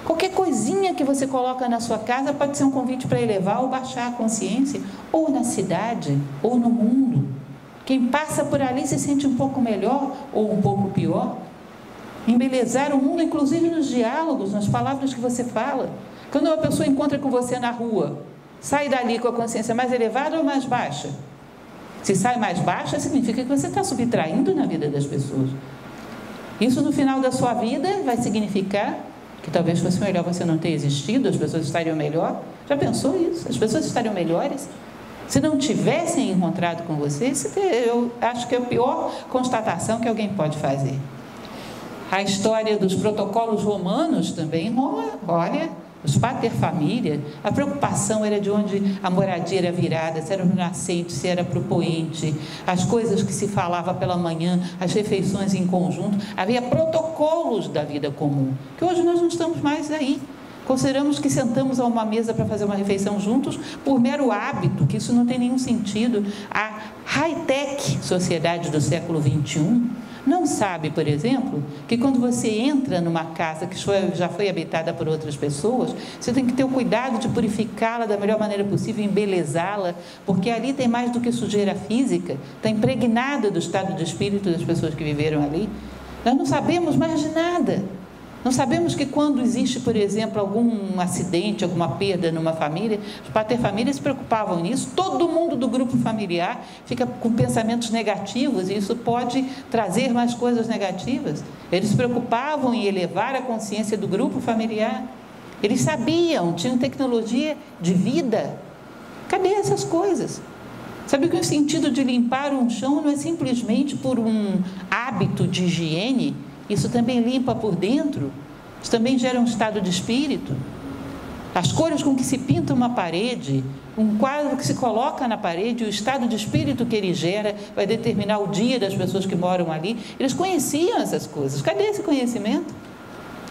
Qualquer coisinha que você coloca na sua casa pode ser um convite para elevar ou baixar a consciência, ou na cidade, ou no mundo. Quem passa por ali se sente um pouco melhor ou um pouco pior. Embelezar o mundo, inclusive nos diálogos, nas palavras que você fala. Quando uma pessoa encontra com você na rua, sai dali com a consciência mais elevada ou mais baixa? Se sai mais baixa, significa que você está subtraindo na vida das pessoas. Isso no final da sua vida vai significar que talvez fosse melhor você não ter existido, as pessoas estariam melhor, Já pensou isso? As pessoas estariam melhores? Se não tivessem encontrado com você, eu acho que é a pior constatação que alguém pode fazer. A história dos protocolos romanos também, olha, os pater familia, a preocupação era de onde a moradia era virada, se era no nascente, se era para o poente, as coisas que se falava pela manhã, as refeições em conjunto, havia protocolos da vida comum, que hoje nós não estamos mais aí. Consideramos que sentamos a uma mesa para fazer uma refeição juntos por mero hábito, que isso não tem nenhum sentido. A high-tech sociedade do século XXI não sabe, por exemplo, que quando você entra numa casa que já foi habitada por outras pessoas, você tem que ter o cuidado de purificá-la da melhor maneira possível, embelezá-la, porque ali tem mais do que sujeira física, está impregnada do estado de espírito das pessoas que viveram ali. Nós não sabemos mais de nada. Não sabemos que quando existe, por exemplo, algum acidente, alguma perda numa família, os paterfamílias se preocupavam nisso, todo mundo do grupo familiar fica com pensamentos negativos e isso pode trazer mais coisas negativas. Eles se preocupavam em elevar a consciência do grupo familiar. Eles sabiam, tinham tecnologia de vida. Cadê essas coisas? Sabe que o sentido de limpar um chão não é simplesmente por um hábito de higiene? Isso também limpa por dentro, isso também gera um estado de espírito. As cores com que se pinta uma parede, um quadro que se coloca na parede, o estado de espírito que ele gera vai determinar o dia das pessoas que moram ali. Eles conheciam essas coisas. Cadê esse conhecimento?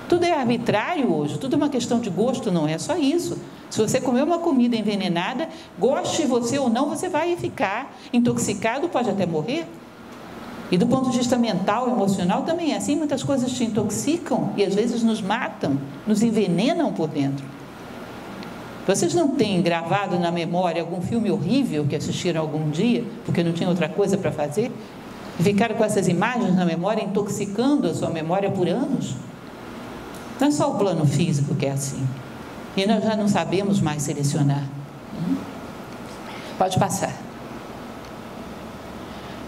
Tudo é arbitrário hoje, tudo é uma questão de gosto, não é só isso. Se você comer uma comida envenenada, goste você ou não, você vai ficar intoxicado, pode até morrer. E do ponto de vista mental, emocional, também é assim. Muitas coisas te intoxicam e às vezes nos matam, nos envenenam por dentro. Vocês não têm gravado na memória algum filme horrível que assistiram algum dia, porque não tinham outra coisa para fazer? E ficaram com essas imagens na memória, intoxicando a sua memória por anos? Não é só o plano físico que é assim. E nós já não sabemos mais selecionar. Pode passar.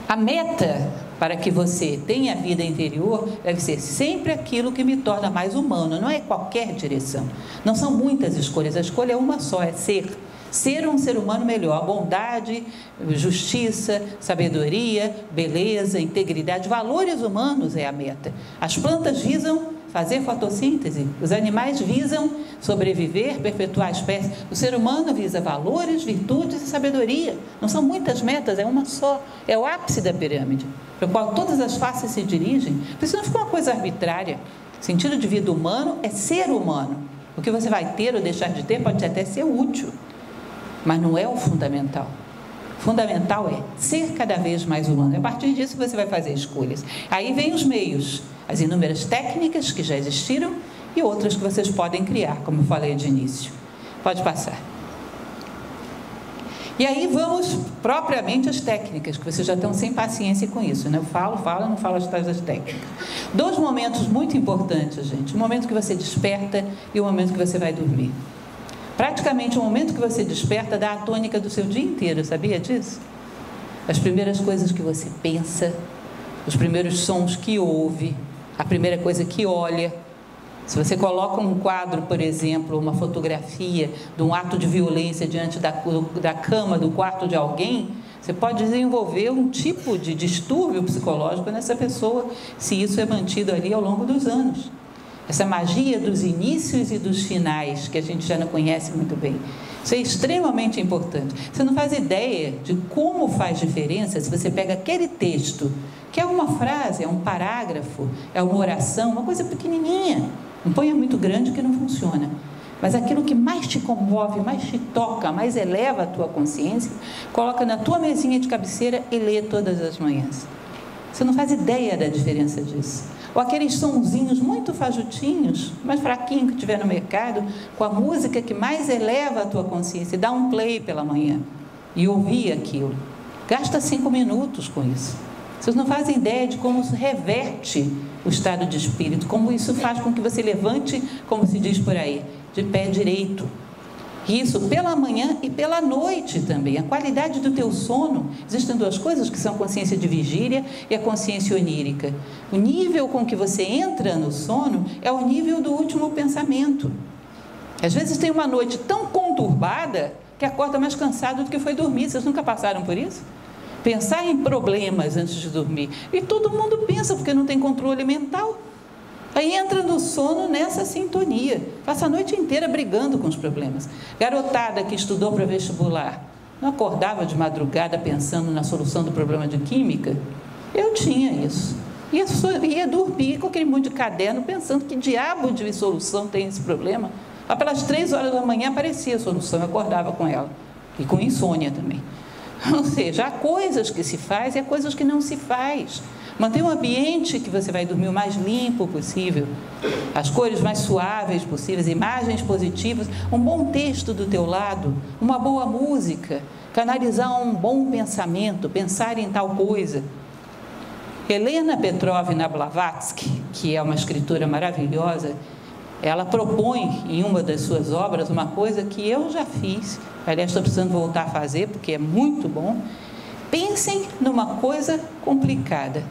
A meta para que você tenha vida interior deve ser sempre aquilo que me torna mais humano, não é qualquer direção. Não são muitas escolhas, a escolha é uma só, é ser um ser humano melhor. A bondade, justiça, sabedoria, beleza, integridade, valores humanos é a meta. As plantas visam fazer fotossíntese, os animais visam sobreviver, perpetuar a espécie, o ser humano visa valores, virtudes e sabedoria. Não são muitas metas, é uma só, é o ápice da pirâmide, para o qual todas as faces se dirigem, porque senão fica uma coisa arbitrária. O sentido de vida humano é ser humano. O que você vai ter ou deixar de ter pode até ser útil, mas não é o fundamental. O fundamental é ser cada vez mais humano. A partir disso você vai fazer escolhas. Aí vem os meios, as inúmeras técnicas que já existiram e outras que vocês podem criar, como eu falei de início. Pode passar. E aí vamos propriamente às técnicas, que vocês já estão sem paciência com isso, né? Eu falo, não falo as tais das técnicas. Dois momentos muito importantes, gente. O momento que você desperta e o momento que você vai dormir. Praticamente o momento que você desperta dá a tônica do seu dia inteiro, sabia disso? As primeiras coisas que você pensa, os primeiros sons que ouve, a primeira coisa que olha. Se você coloca um quadro, por exemplo, uma fotografia de um ato de violência diante da cama do quarto de alguém, você pode desenvolver um tipo de distúrbio psicológico nessa pessoa, se isso é mantido ali ao longo dos anos. Essa magia dos inícios e dos finais, que a gente já não conhece muito bem. Isso é extremamente importante. Você não faz ideia de como faz diferença se você pega aquele texto, que é uma frase, é um parágrafo, é uma oração, uma coisa pequenininha. Não ponha muito grande que não funciona. Mas aquilo que mais te comove, mais te toca, mais eleva a tua consciência, coloca na tua mesinha de cabeceira e lê todas as manhãs. Você não faz ideia da diferença disso. Ou aqueles sonzinhos muito fajutinhos, mais fraquinho que tiver no mercado, com a música que mais eleva a tua consciência, dá um play pela manhã e ouvir aquilo. Gasta 5 minutos com isso. Vocês não fazem ideia de como isso reverte o estado de espírito, como isso faz com que você levante, como se diz por aí, de pé direito. Isso pela manhã e pela noite também. A qualidade do teu sono, existem duas coisas que são a consciência de vigília e a consciência onírica. O nível com que você entra no sono é o nível do último pensamento. Às vezes tem uma noite tão conturbada que acorda mais cansado do que foi dormir. Vocês nunca passaram por isso? Pensar em problemas antes de dormir. E todo mundo pensa, porque não tem controle mental. Aí entra no sono nessa sintonia. Passa a noite inteira brigando com os problemas. Garotada que estudou para vestibular, não acordava de madrugada pensando na solução do problema de química? Eu tinha isso. Ia dormir com aquele monte de caderno pensando que diabo de solução tem esse problema. Lá pelas 3 horas da manhã aparecia a solução, eu acordava com ela. E com insônia também. Ou seja, há coisas que se faz e há coisas que não se faz. Mantenha um ambiente que você vai dormir o mais limpo possível, as cores mais suaves possíveis, imagens positivas, um bom texto do teu lado, uma boa música, canalizar um bom pensamento, pensar em tal coisa. Helena Petrovna Blavatsky, que é uma escritora maravilhosa, ela propõe em uma das suas obras uma coisa que eu já fiz, aliás, estou precisando voltar a fazer, porque é muito bom. Pensem numa coisa complicada.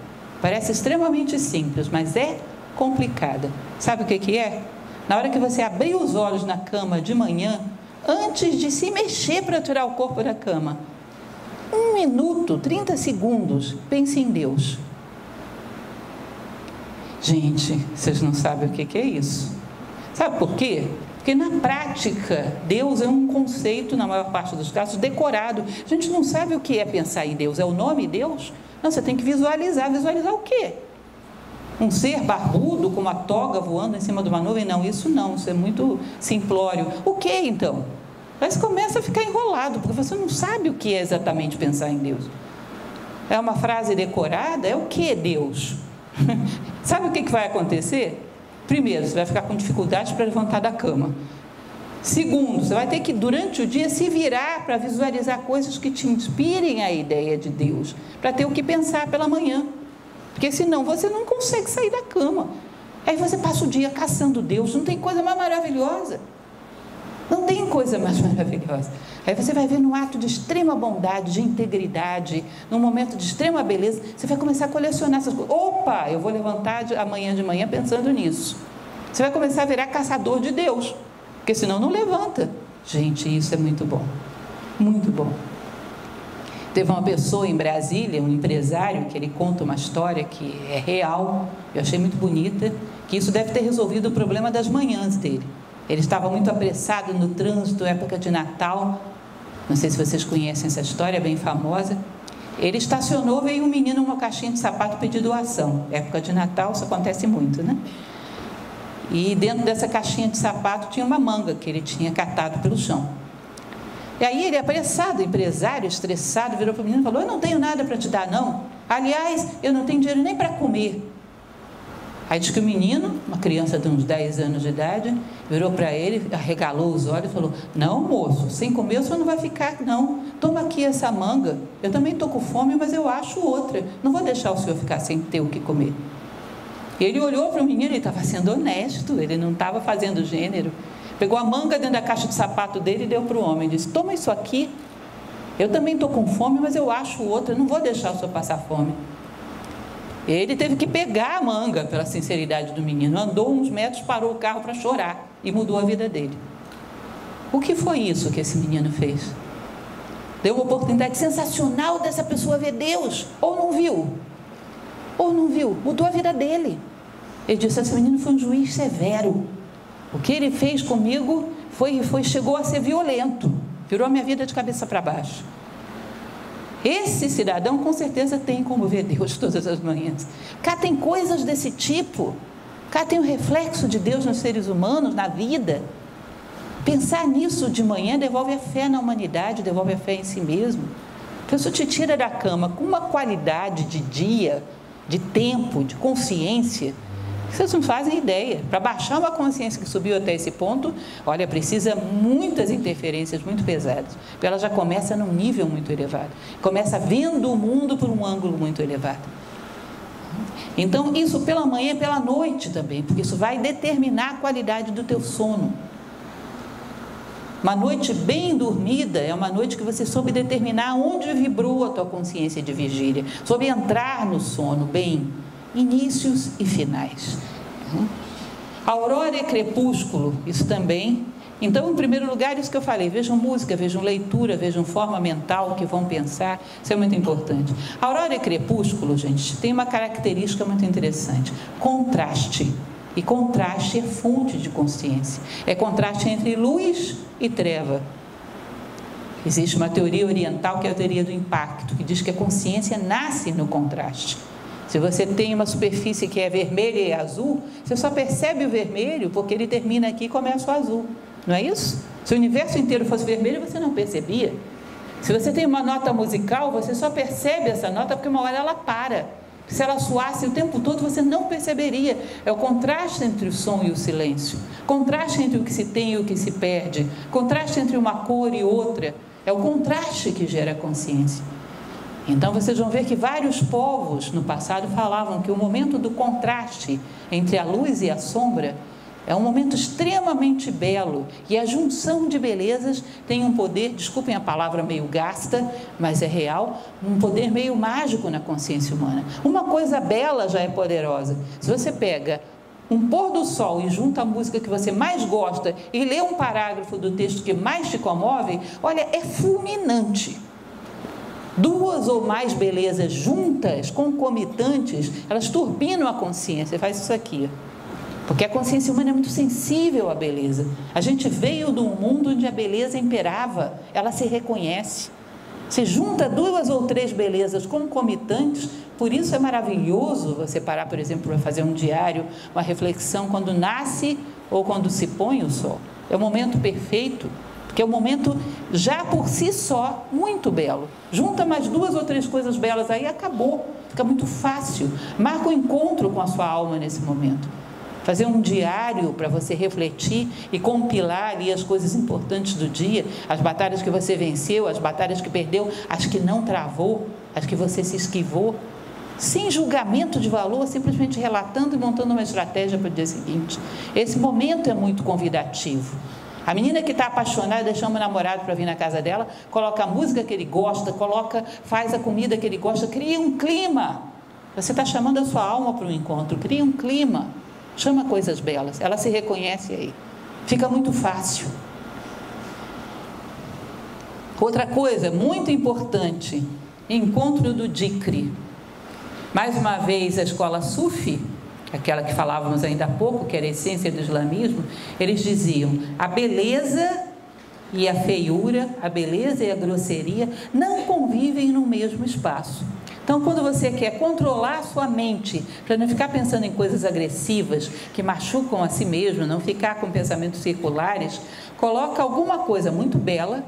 Parece extremamente simples, mas é complicada. Sabe o que é? Na hora que você abrir os olhos na cama de manhã, antes de se mexer para tirar o corpo da cama, 1 minuto, 30 segundos, pense em Deus. Gente, vocês não sabem o que é isso. Sabe por quê? Porque na prática, Deus é um conceito, na maior parte dos casos, decorado. A gente não sabe o que é pensar em Deus. É o nome Deus? Não, você tem que visualizar. Visualizar o quê? Um ser barbudo com uma toga voando em cima de uma nuvem? Não, isso é muito simplório. O que então? Aí você começa a ficar enrolado, porque você não sabe o que é exatamente pensar em Deus. É uma frase decorada? É o que Deus? Sabe o que vai acontecer? Primeiro, você vai ficar com dificuldade para levantar da cama. Segundo, você vai ter que, durante o dia, se virar para visualizar coisas que te inspirem a ideia de Deus, para ter o que pensar pela manhã. Porque senão você não consegue sair da cama. Aí você passa o dia caçando Deus, não tem coisa mais maravilhosa. Não tem coisa mais maravilhosa. Aí você vai ver num ato de extrema bondade, de integridade, num momento de extrema beleza, você vai começar a colecionar essas coisas. Opa, eu vou levantar amanhã de manhã pensando nisso. Você vai começar a virar caçador de Deus, porque senão não levanta. Gente, isso é muito bom. Muito bom. Teve uma pessoa em Brasília, um empresário, que ele conta uma história que é real, eu achei muito bonita, que isso deve ter resolvido o problema das manhãs dele. Ele estava muito apressado no trânsito, época de Natal. Não sei se vocês conhecem essa história, é bem famosa. Ele estacionou, veio um menino numa caixinha de sapato pedir doação. Época de Natal, isso acontece muito, né? E dentro dessa caixinha de sapato tinha uma manga que ele tinha catado pelo chão. E aí ele, apressado, empresário, estressado, virou para o menino e falou: eu não tenho nada para te dar, não. Aliás, eu não tenho dinheiro nem para comer. Aí diz que o menino, uma criança de uns 10 anos de idade, virou para ele, arregalou os olhos e falou: não, moço, sem comer o senhor não vai ficar, não. Toma aqui essa manga, eu também estou com fome, mas eu acho outra. Não vou deixar o senhor ficar sem ter o que comer. E ele olhou para o menino, ele estava sendo honesto, ele não estava fazendo gênero. Pegou a manga dentro da caixa de sapato dele e deu para o homem. Disse: toma isso aqui, eu também estou com fome, mas eu acho outra, não vou deixar o senhor passar fome. Ele teve que pegar a manga, pela sinceridade do menino, andou uns metros, parou o carro para chorar e mudou a vida dele. O que foi isso que esse menino fez? Deu uma oportunidade sensacional dessa pessoa ver Deus, ou não viu? Ou não viu? Mudou a vida dele. Ele disse: esse menino foi um juiz severo. O que ele fez comigo chegou a ser violento, virou a minha vida de cabeça para baixo. Esse cidadão com certeza tem como ver Deus todas as manhãs. Cá tem coisas desse tipo. Cá tem o reflexo de Deus nos seres humanos, na vida. Pensar nisso de manhã devolve a fé na humanidade, devolve a fé em si mesmo. Então isso te tira da cama com uma qualidade de dia, de tempo, de consciência, que vocês não fazem ideia. Para baixar uma consciência que subiu até esse ponto, olha, precisa muitas interferências muito pesadas, porque ela já começa num nível muito elevado, começa vendo o mundo por um ângulo muito elevado. Então isso pela manhã e pela noite também, porque isso vai determinar a qualidade do teu sono. Uma noite bem dormida é uma noite que você soube determinar onde vibrou a tua consciência de vigília, soube entrar no sono bem, inícios e finais. Aurora e crepúsculo, isso também Então, em primeiro lugar, isso que eu falei, vejam música, vejam leitura, vejam forma mental que vão pensar, isso é muito importante. Aurora e crepúsculo, gente, tem uma característica muito interessante, contraste. E contraste é fonte de consciência, é contraste entre luz e treva. Existe uma teoria oriental que é a teoria do impacto, que diz que a consciência nasce no contraste. Se você tem uma superfície que é vermelha e azul, você só percebe o vermelho porque ele termina aqui e começa o azul. Não é isso? Se o universo inteiro fosse vermelho, você não percebia. Se você tem uma nota musical, você só percebe essa nota porque uma hora ela para. Se ela soasse o tempo todo, você não perceberia. É o contraste entre o som e o silêncio. Contraste entre o que se tem e o que se perde. Contraste entre uma cor e outra. É o contraste que gera consciência. Então vocês vão ver que vários povos no passado falavam que o momento do contraste entre a luz e a sombra é um momento extremamente belo, e a junção de belezas tem um poder, desculpem a palavra meio gasta, mas é real, um poder meio mágico na consciência humana. Uma coisa bela já é poderosa. Se você pega um pôr do sol e junta a música que você mais gosta e lê um parágrafo do texto que mais te comove, olha, é fulminante. Duas ou mais belezas juntas, concomitantes, elas turbinam a consciência. Faz isso aqui, porque a consciência humana é muito sensível à beleza. A gente veio de um mundo onde a beleza imperava, ela se reconhece. Se junta duas ou três belezas concomitantes, por isso é maravilhoso você parar, por exemplo, para fazer um diário, uma reflexão quando nasce ou quando se põe o sol. É o momento perfeito, porque é um momento já por si só muito belo. Junta mais duas ou três coisas belas aí, acabou, fica muito fácil. Marca o encontro com a sua alma nesse momento. Fazer um diário para você refletir e compilar ali as coisas importantes do dia, as batalhas que você venceu, as batalhas que perdeu, as que não travou, as que você se esquivou, sem julgamento de valor, simplesmente relatando e montando uma estratégia para o dia seguinte. Esse momento é muito convidativo. A menina que está apaixonada, chama o namorado para vir na casa dela, coloca a música que ele gosta, faz a comida que ele gosta, cria um clima. Você está chamando a sua alma para um encontro, cria um clima. Chama coisas belas, ela se reconhece aí, fica muito fácil. Outra coisa muito importante, encontro do Dikri. Mais uma vez a escola Sufi, aquela que falávamos ainda há pouco, que era a essência do islamismo, eles diziam, a beleza e a feiura, a beleza e a grosseria não convivem no mesmo espaço. Então, quando você quer controlar a sua mente, para não ficar pensando em coisas agressivas, que machucam a si mesmo, não ficar com pensamentos circulares, coloca alguma coisa muito bela,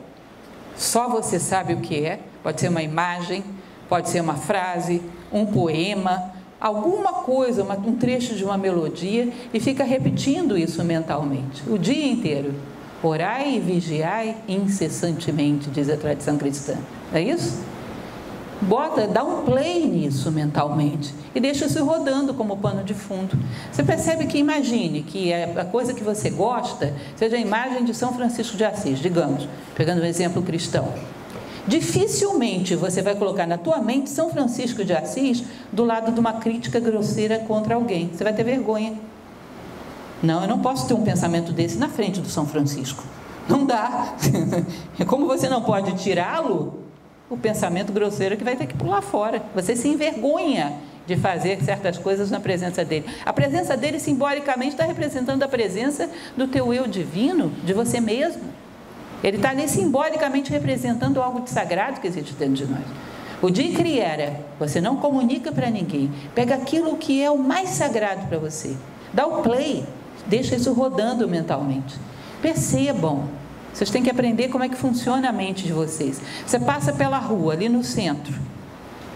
só você sabe o que é, pode ser uma imagem, pode ser uma frase, um poema, alguma coisa, um trecho de uma melodia, e fica repetindo isso mentalmente, o dia inteiro. Orai e vigiai incessantemente, diz a tradição cristã. É isso? Dá um play nisso mentalmente e deixa isso rodando como pano de fundo. Você percebe que, imagine que a coisa que você gosta seja a imagem de São Francisco de Assis, digamos, pegando um exemplo cristão. Dificilmente você vai colocar na tua mente São Francisco de Assis do lado de uma crítica grosseira contra alguém. Você vai ter vergonha. Não, eu não posso ter um pensamento desse na frente do São Francisco. Não dá. Como você não pode tirá-lo, o pensamento grosseiro que vai ter que pular fora. Você se envergonha de fazer certas coisas na presença dele. A presença dele simbolicamente está representando a presença do teu eu divino, de você mesmo. Ele está ali simbolicamente representando algo de sagrado que existe dentro de nós. O Dikri era, você não comunica para ninguém, pega aquilo que é o mais sagrado para você, dá o play, deixa isso rodando mentalmente. Percebam. Vocês têm que aprender como é que funciona a mente de vocês. Você passa pela rua, ali no centro,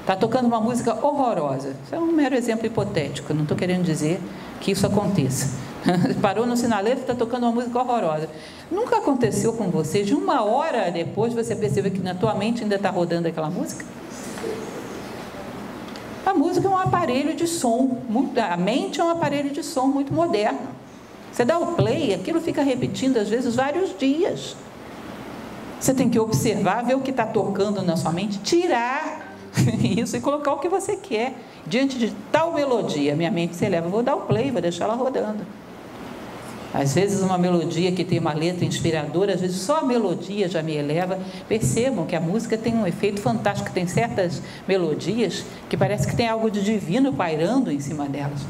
está tocando uma música horrorosa. Isso é um mero exemplo hipotético, não estou querendo dizer que isso aconteça. Parou no sinaleiro e está tocando uma música horrorosa. Nunca aconteceu com você, de uma hora depois você percebeu que na tua mente ainda está rodando aquela música? A música é um aparelho de som, a mente é um aparelho de som muito moderno. Você dá o play, aquilo fica repetindo às vezes vários dias. Você tem que observar, ver o que está tocando na sua mente, tirar isso e colocar o que você quer. Diante de tal melodia, minha mente se eleva, vou dar o play, vou deixar ela rodando. Às vezes uma melodia que tem uma letra inspiradora, às vezes só a melodia já me eleva. Percebam que a música tem um efeito fantástico, tem certas melodias que parece que tem algo de divino pairando em cima delas.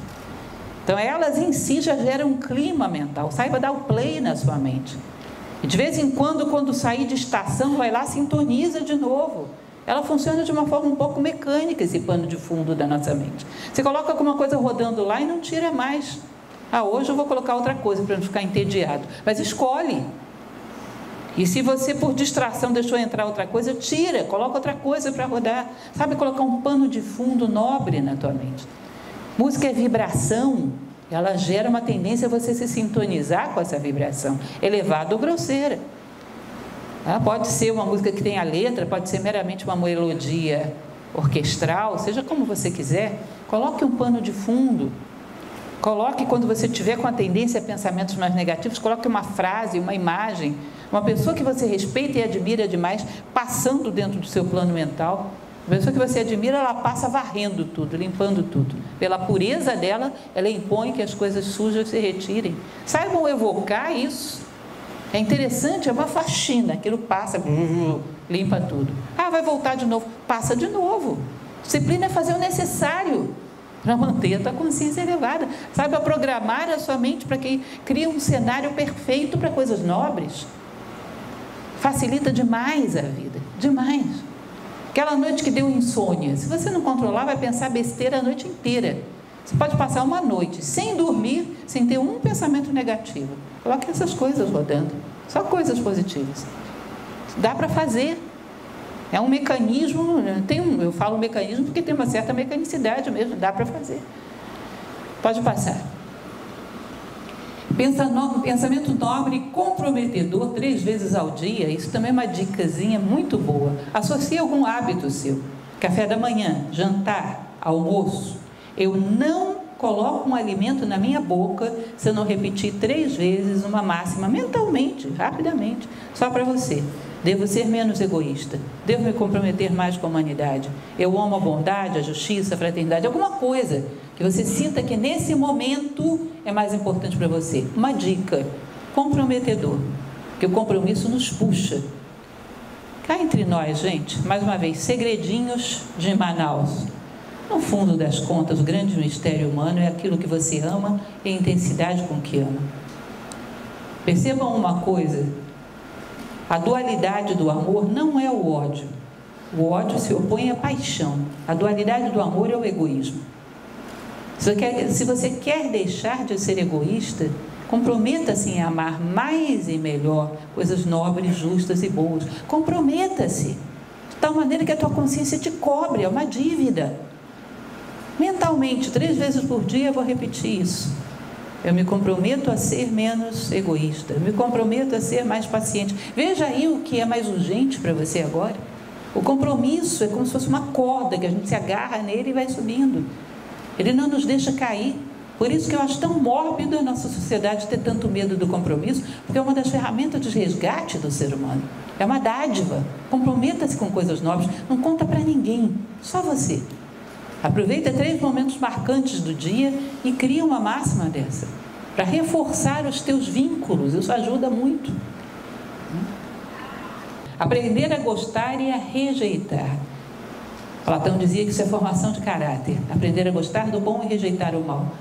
Então elas em si já geram um clima mental. Saiba dar o play na sua mente. E de vez em quando sair de estação, vai lá, sintoniza de novo. Ela funciona de uma forma um pouco mecânica, esse pano de fundo da nossa mente. Você coloca alguma coisa rodando lá e não tira mais. Hoje eu vou colocar outra coisa para não ficar entediado. Mas escolhe. E se você, por distração, deixou entrar outra coisa, tira, coloca outra coisa para rodar. Sabe, colocar um pano de fundo nobre na tua mente. Música é vibração. Ela gera uma tendência a você se sintonizar com essa vibração, elevada ou grosseira. Pode ser uma música que tenha letra, pode ser meramente uma melodia orquestral, seja como você quiser. Coloque um pano de fundo. Coloque, quando você tiver com a tendência a pensamentos mais negativos, coloque uma frase, uma imagem, uma pessoa que você respeita e admira demais, passando dentro do seu plano mental. A pessoa que você admira, ela passa varrendo tudo, limpando tudo. Pela pureza dela, ela impõe que as coisas sujas se retirem. Saibam evocar isso. É interessante, é uma faxina. Aquilo passa, limpa tudo. Vai voltar de novo. Passa de novo. Disciplina é fazer o necessário para manter a tua consciência elevada. Saiba programar a sua mente para que crie um cenário perfeito para coisas nobres. Facilita demais a vida. Demais. Aquela noite que deu insônia, se você não controlar, vai pensar besteira a noite inteira. Você pode passar uma noite sem dormir, sem ter um pensamento negativo. Coloque essas coisas rodando, só coisas positivas. Dá para fazer. É um mecanismo, eu falo mecanismo porque tem uma certa mecanicidade mesmo, dá para fazer. Pode passar. Pensamento nobre e comprometedor 3 vezes ao dia, isso também é uma dicasinha muito boa. Associe algum hábito seu. Café da manhã, jantar, almoço. Eu não coloco um alimento na minha boca se eu não repetir 3 vezes uma máxima mentalmente, rapidamente, só para você. Devo ser menos egoísta, devo me comprometer mais com a humanidade, eu amo a bondade, a justiça, a fraternidade, alguma coisa que você sinta que nesse momento é mais importante para você. Uma dica, comprometedor, porque o compromisso nos puxa. Cá entre nós, gente, mais uma vez, segredinhos de Manaus. No fundo das contas, o grande mistério humano é aquilo que você ama e a intensidade com que ama. Percebam uma coisa, a dualidade do amor não é o ódio. O ódio se opõe à paixão. A dualidade do amor é o egoísmo. Se você quer deixar de ser egoísta, comprometa-se em amar mais e melhor coisas nobres, justas e boas. Comprometa-se de tal maneira que a tua consciência te cobre, é uma dívida. Mentalmente, 3 vezes por dia eu vou repetir isso. Eu me comprometo a ser menos egoísta, eu me comprometo a ser mais paciente. Veja aí o que é mais urgente para você agora. O compromisso é como se fosse uma corda que a gente se agarra nele e vai subindo. Ele não nos deixa cair. Por isso que eu acho tão mórbido a nossa sociedade ter tanto medo do compromisso, porque é uma das ferramentas de resgate do ser humano. É uma dádiva. Comprometa-se com coisas nobres, não conta para ninguém, só você. Aproveita 3 momentos marcantes do dia e cria uma máxima dessa, para reforçar os teus vínculos. Isso ajuda muito. Aprender a gostar e a rejeitar. Platão dizia que isso é formação de caráter. Aprender a gostar do bom e rejeitar o mal.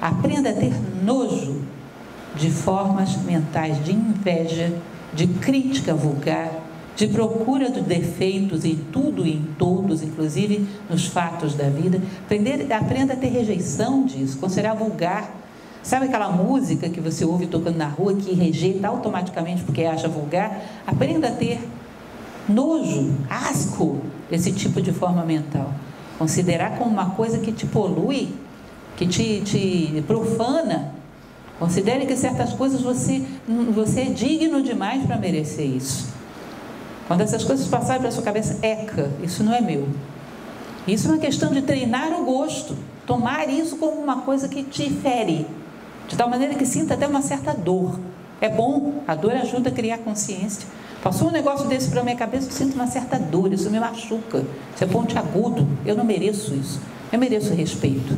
Aprenda a ter nojo de formas mentais de inveja, de crítica vulgar, de procura de defeitos em tudo e em todos, inclusive nos fatos da vida. Aprenda a ter rejeição disso, considerar vulgar. Sabe aquela música que você ouve tocando na rua que rejeita automaticamente porque acha vulgar? Aprenda a ter nojo, asco desse tipo de forma mental. Considerar como uma coisa que te polui, que te profana. Considere que certas coisas você é digno demais para merecer isso. Quando essas coisas passarem pela sua cabeça, eca, isso não é meu. Isso é uma questão de treinar o gosto, tomar isso como uma coisa que te fere, de tal maneira que sinta até uma certa dor. É bom, a dor ajuda a criar consciência. Passou um negócio desse para a minha cabeça, eu sinto uma certa dor, isso me machuca, isso é pontiagudo, eu não mereço isso, eu mereço respeito.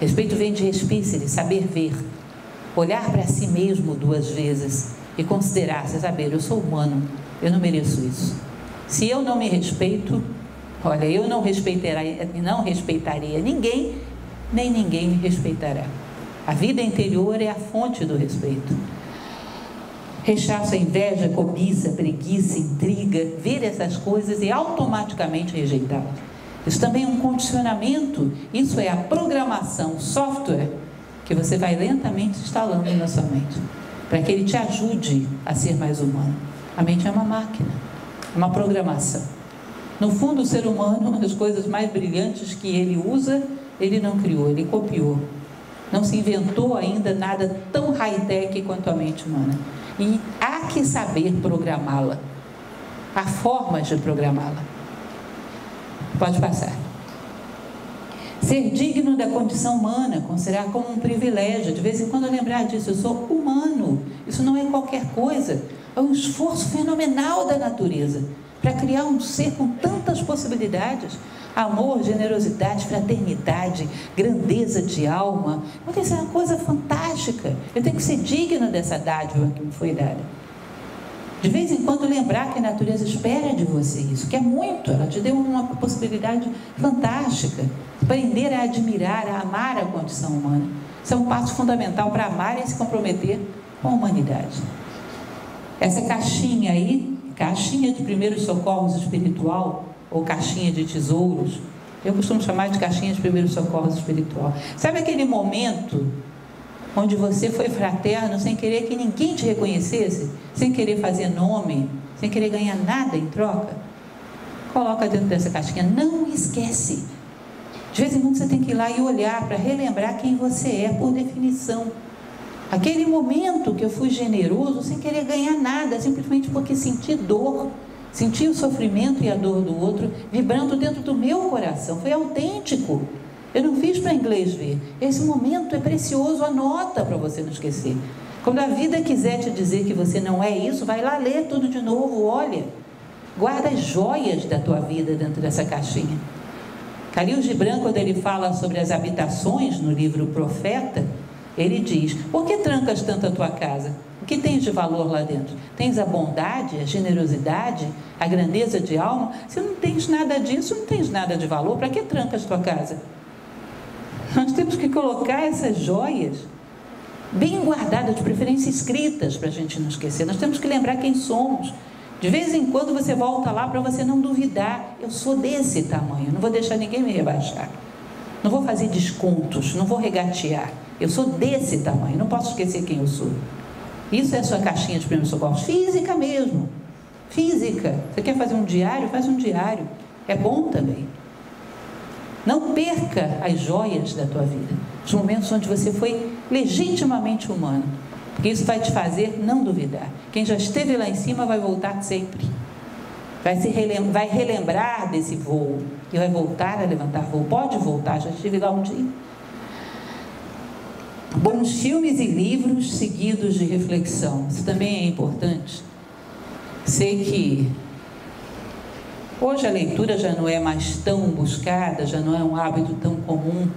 Respeito vem de respícere, saber ver. olhar para si mesmo 2 vezes e considerar, você saber, eu sou humano, eu não mereço isso. Se eu não me respeito, olha, eu não respeitaria ninguém, nem ninguém me respeitará. A vida interior é a fonte do respeito. Rechaço a inveja, cobiça, preguiça, intriga, ver essas coisas e automaticamente rejeitá-las. Isso também é um condicionamento, isso é a programação, o software que você vai lentamente instalando na sua mente, para que ele te ajude a ser mais humano. A mente é uma máquina, é uma programação. No fundo, o ser humano, uma das coisas mais brilhantes que ele usa, ele não criou, ele copiou. Não se inventou ainda nada tão high-tech quanto a mente humana. E há que saber programá-la. Há formas de programá-la. Pode passar. Ser digno da condição humana, considerar como um privilégio. De vez em quando lembrar disso, eu sou humano. Isso não é qualquer coisa. É um esforço fenomenal da natureza para criar um ser com tantas possibilidades. Amor, generosidade, fraternidade, grandeza de alma. Porque isso é uma coisa fantástica. Eu tenho que ser digno dessa dádiva que me foi dada. De vez em quando lembrar que a natureza espera de você isso, que é muito. Ela te deu uma possibilidade fantástica. Aprender a admirar, a amar a condição humana. Isso é um passo fundamental para amar e se comprometer com a humanidade. Essa caixinha aí, caixinha de primeiros socorros espiritual, ou caixinha de tesouros, eu costumo chamar de caixinha de primeiros socorros espiritual. Sabe aquele momento onde você foi fraterno sem querer que ninguém te reconhecesse, sem querer fazer nome, sem querer ganhar nada em troca? Coloca dentro dessa caixinha, não esquece. De vez em quando você tem que ir lá e olhar para relembrar quem você é, por definição. Aquele momento que eu fui generoso sem querer ganhar nada, simplesmente porque senti dor, senti o sofrimento e a dor do outro vibrando dentro do meu coração, foi autêntico. Eu não fiz para inglês ver. Esse momento é precioso, anota para você não esquecer. Quando a vida quiser te dizer que você não é isso, vai lá ler tudo de novo, olha. Guarda as joias da tua vida dentro dessa caixinha. Khalil Gibran, quando ele fala sobre as habitações no livro Profeta, ele diz, por que trancas tanto a tua casa? O que tens de valor lá dentro? Tens a bondade, a generosidade, a grandeza de alma? Se não tens nada disso, não tens nada de valor, para que trancas tua casa? Nós temos que colocar essas joias bem guardadas, de preferência escritas, para a gente não esquecer. Nós temos que lembrar quem somos. De vez em quando você volta lá para você não duvidar. Eu sou desse tamanho, não vou deixar ninguém me rebaixar. Não vou fazer descontos, não vou regatear. Eu sou desse tamanho, não posso esquecer quem eu sou. Isso é a sua caixinha de primeiros socorros, física mesmo. Física. Você quer fazer um diário? Faz um diário. É bom também. Não perca as joias da tua vida. Os momentos onde você foi legitimamente humano. Porque isso vai te fazer não duvidar. Quem já esteve lá em cima vai voltar sempre. Vai relembrar desse voo. E vai voltar a levantar voo. Pode voltar, já estive lá um dia. Bons filmes e livros seguidos de reflexão. Isso também é importante. Sei que hoje a leitura já não é mais tão buscada, já não é um hábito tão comum,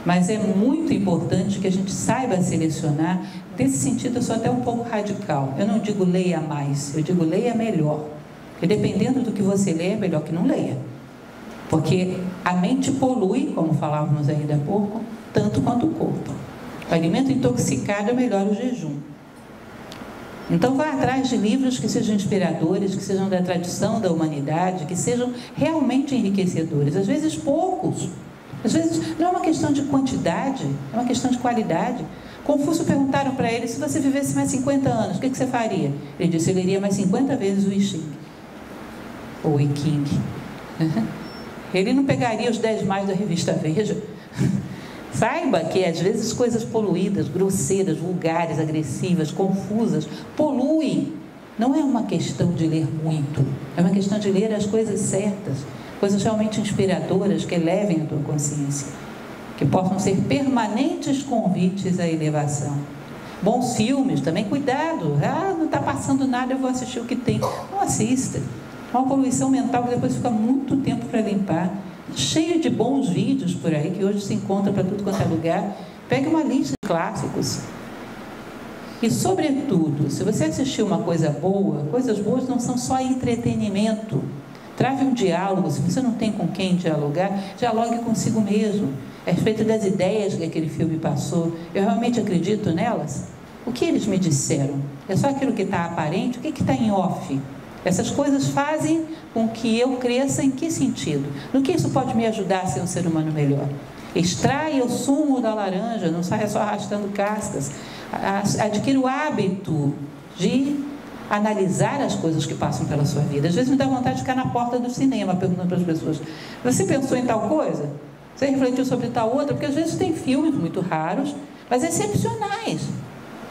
mas é muito importante que a gente saiba selecionar. Nesse sentido, eu sou até um pouco radical. Eu não digo leia mais, eu digo leia melhor. Porque dependendo do que você lê, é melhor que não leia. Porque a mente polui, como falávamos ainda há pouco, tanto quanto o corpo. O alimento intoxicado é melhor o jejum. Então vá atrás de livros que sejam inspiradores, que sejam da tradição da humanidade, que sejam realmente enriquecedores. Às vezes poucos. Às vezes não é uma questão de quantidade, é uma questão de qualidade. Confúcio perguntaram para ele, se você vivesse mais 50 anos, o que você faria? Ele disse, eu leria mais 50 vezes o I Ching. Ou I King. Ele não pegaria os 10 mais da revista Veja. Saiba que às vezes coisas poluídas, grosseiras, vulgares, agressivas, confusas, poluem. Não é uma questão de ler muito, é uma questão de ler as coisas certas, coisas realmente inspiradoras que elevem a tua consciência, que possam ser permanentes convites à elevação. Bons filmes, também cuidado. Não está passando nada, eu vou assistir o que tem. Não assista. É uma poluição mental que depois fica muito tempo para limpar. Cheio de bons vídeos por aí, que hoje se encontra para tudo quanto é lugar. Pegue uma lista de clássicos. E, sobretudo, se você assistir uma coisa boa, coisas boas não são só entretenimento. Trave um diálogo. Se você não tem com quem dialogar, dialogue consigo mesmo, a respeito das ideias que aquele filme passou. Eu realmente acredito nelas? O que eles me disseram? É só aquilo que está aparente? O que está em off? Essas coisas fazem com que eu cresça em que sentido? No que isso pode me ajudar a ser um ser humano melhor? Extraia o sumo da laranja, não saia só arrastando cascas. Adquira o hábito de analisar as coisas que passam pela sua vida. Às vezes me dá vontade de ficar na porta do cinema perguntando para as pessoas: você pensou em tal coisa? Você refletiu sobre tal outra? Porque às vezes tem filmes muito raros, mas excepcionais.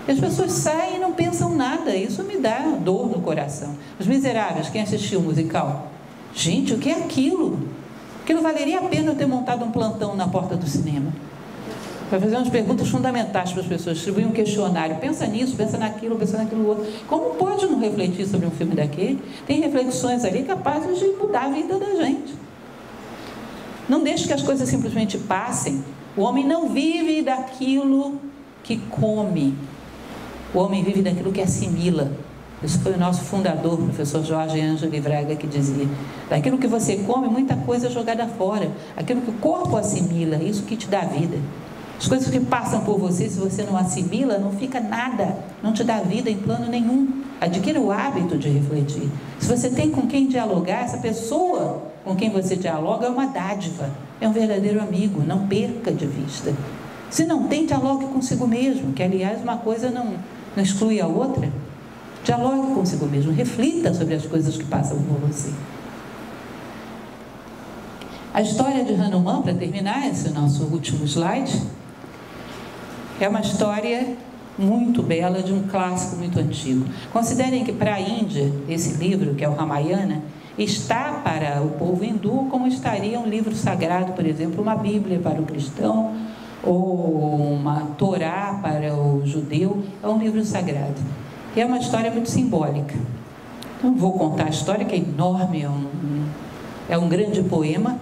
E as pessoas saem e não pensam nada. Isso me dá dor no coração. Os Miseráveis, quem assistiu o musical? Gente, o que é aquilo? Aquilo valeria a pena eu ter montado um plantão na porta do cinema, para fazer umas perguntas fundamentais para as pessoas, distribuir um questionário. Pensa nisso, pensa naquilo outro. Como pode não refletir sobre um filme daquele? Tem reflexões ali capazes de mudar a vida da gente. Não deixe que as coisas simplesmente passem. O homem não vive daquilo que come. O homem vive daquilo que assimila. Isso foi o nosso fundador, o professor Jorge Ângelo Braga, que dizia: daquilo que você come, muita coisa é jogada fora. Aquilo que o corpo assimila, isso que te dá vida. As coisas que passam por você, se você não assimila, não fica nada, não te dá vida em plano nenhum. Adquira o hábito de refletir. Se você tem com quem dialogar, essa pessoa com quem você dialoga é uma dádiva, é um verdadeiro amigo, não perca de vista. Se não tem, dialogue consigo mesmo, que aliás uma coisa não exclui a outra. Dialogue consigo mesmo, reflita sobre as coisas que passam por você. A história de Hanuman, para terminar, esse é o nosso último slide, é uma história muito bela de um clássico muito antigo. Considerem que para a Índia, esse livro, que é o Ramayana, está para o povo hindu como estaria um livro sagrado, por exemplo, uma Bíblia para o cristão, ou uma Torá para o judeu. É um livro sagrado. E é uma história muito simbólica. Não vou contar a história, que é enorme, é um grande poema,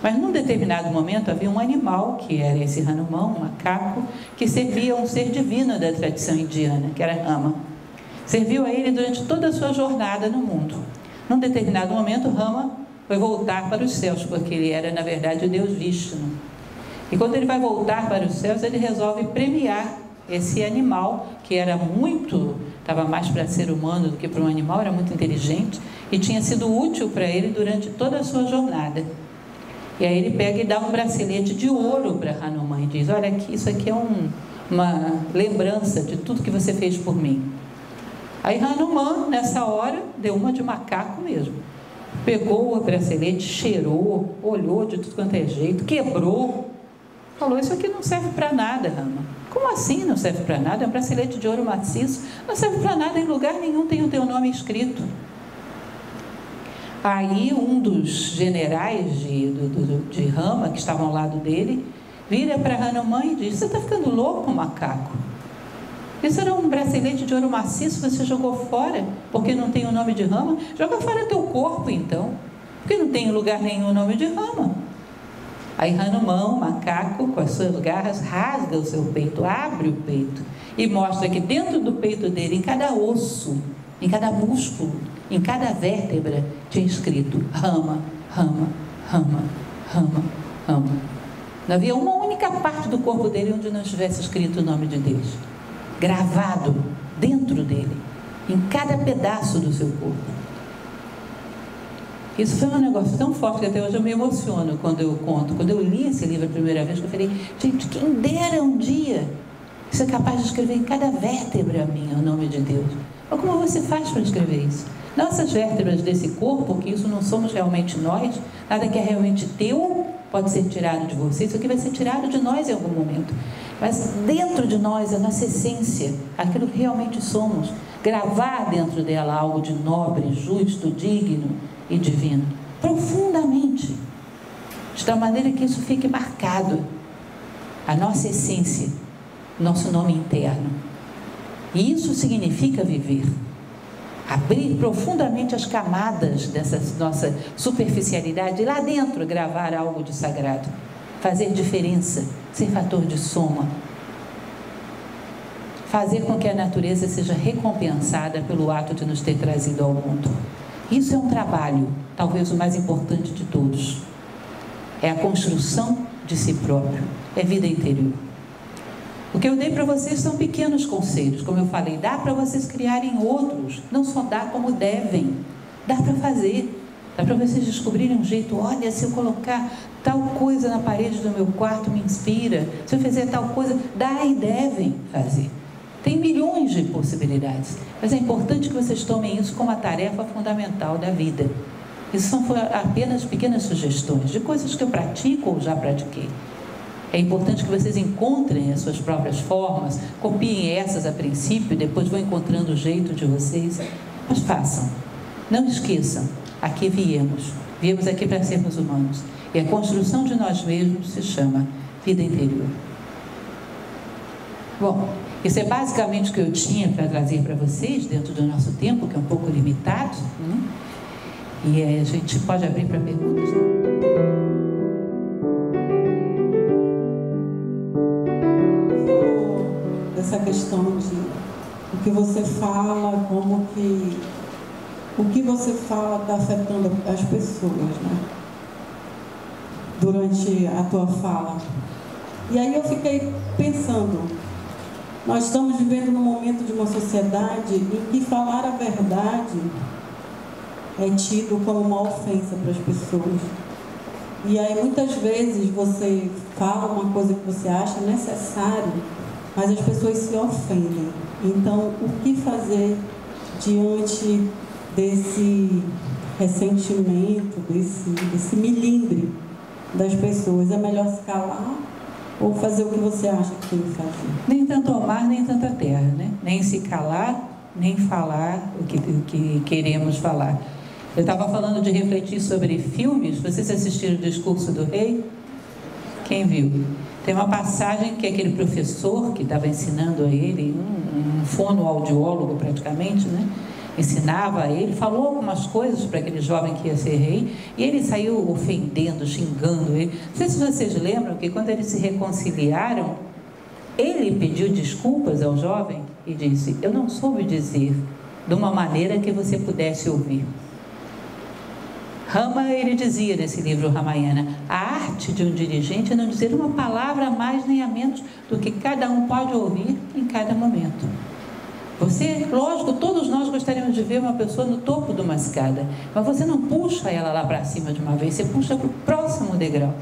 mas num determinado momento havia um animal, que era esse Hanuman, um macaco, que servia a um ser divino da tradição indiana, que era Rama. Serviu a ele durante toda a sua jornada no mundo. Num determinado momento, Rama foi voltar para os céus, porque ele era, na verdade, o Deus Vishnu. E quando ele vai voltar para os céus, ele resolve premiar esse animal, que era estava mais para ser humano do que para um animal, era muito inteligente e tinha sido útil para ele durante toda a sua jornada. E aí ele pega e dá um bracelete de ouro para Hanuman e diz: olha aqui, isso aqui é uma lembrança de tudo que você fez por mim. Aí Hanuman, nessa hora, deu uma de macaco mesmo. Pegou o bracelete, cheirou, olhou de tudo quanto é jeito, quebrou. Falou: isso aqui não serve para nada, Rama. Como assim não serve para nada? É um bracelete de ouro maciço. Não serve para nada, em lugar nenhum tem o teu nome escrito. Aí um dos generais de Rama, que estavam ao lado dele, vira para Hanuman e diz: você está ficando louco, macaco? Isso era um bracelete de ouro maciço, você jogou fora porque não tem o nome de Rama? Joga fora teu corpo então, porque não tem em lugar nenhum o nome de Rama. Aí Hanuman, o macaco, com as suas garras, rasga o seu peito, abre o peito e mostra que dentro do peito dele, em cada osso, em cada músculo, em cada vértebra, tinha escrito Rama, Rama, Rama, Rama, Rama. Não havia uma única parte do corpo dele onde não estivesse escrito o nome de Deus, gravado dentro dele, em cada pedaço do seu corpo. Isso foi um negócio tão forte que até hoje eu me emociono quando eu conto. Quando eu li esse livro a primeira vez, eu falei: gente, quem dera um dia ser capaz de escrever em cada vértebra minha o nome de Deus. Mas como você faz para escrever isso? Nossas vértebras desse corpo, que isso não somos realmente nós, nada que é realmente teu pode ser tirado de você, isso aqui vai ser tirado de nós em algum momento. Mas dentro de nós, a nossa essência, aquilo que realmente somos, gravar dentro dela algo de nobre, justo, digno e divino, profundamente, de tal maneira que isso fique marcado, a nossa essência, nosso nome interno. E isso significa viver, abrir profundamente as camadas dessa nossa superficialidade e lá dentro gravar algo de sagrado, fazer diferença, ser fator de soma, fazer com que a natureza seja recompensada pelo ato de nos ter trazido ao mundo. Isso é um trabalho, talvez o mais importante de todos. É a construção de si próprio, é vida interior. O que eu dei para vocês são pequenos conselhos, como eu falei, dá para vocês criarem outros, não só dá como devem, dá para fazer, dá para vocês descobrirem um jeito, olha, se eu colocar tal coisa na parede do meu quarto me inspira, se eu fizer tal coisa, dá e devem fazer. Tem milhões de possibilidades, mas é importante que vocês tomem isso como a tarefa fundamental da vida. Isso são apenas pequenas sugestões de coisas que eu pratico ou já pratiquei. É importante que vocês encontrem as suas próprias formas, copiem essas a princípio, depois vão encontrando o jeito de vocês, mas façam. Não esqueçam, aqui viemos aqui para sermos humanos, e a construção de nós mesmos se chama vida interior. Bom, isso é basicamente o que eu tinha para trazer para vocês, dentro do nosso tempo, que é um pouco limitado, né? E a gente pode abrir para perguntas. Essa questão de o que você fala, o que você fala está afetando as pessoas, né? Durante a tua fala. E aí eu fiquei pensando, nós estamos vivendo num momento de uma sociedade em que falar a verdade é tido como uma ofensa para as pessoas. E aí muitas vezes você fala uma coisa que você acha necessário, mas as pessoas se ofendem. Então, o que fazer diante desse ressentimento, desse melindre das pessoas? É melhor se calar ou fazer o que você acha que tem que fazer? Nem tanto ao mar, nem tanto à terra, né? Nem se calar, nem falar o que queremos falar. Eu estava falando de refletir sobre filmes. Vocês assistiram o Discurso do Rei? Quem viu? Tem uma passagem que aquele professor que estava ensinando a ele, um fonoaudiólogo praticamente, né? Ensinava a ele, falou algumas coisas para aquele jovem que ia ser rei, e ele saiu ofendendo, xingando ele. Não sei se vocês lembram que quando eles se reconciliaram, ele pediu desculpas ao jovem e disse: eu não soube dizer de uma maneira que você pudesse ouvir. Rama, ele dizia nesse livro Ramayana, a arte de um dirigente é não dizer uma palavra a mais nem a menos do que cada um pode ouvir em cada momento. Você, lógico, todos nós gostaríamos de ver uma pessoa no topo de uma escada, mas você não puxa ela lá para cima de uma vez, você puxa para o próximo degrau.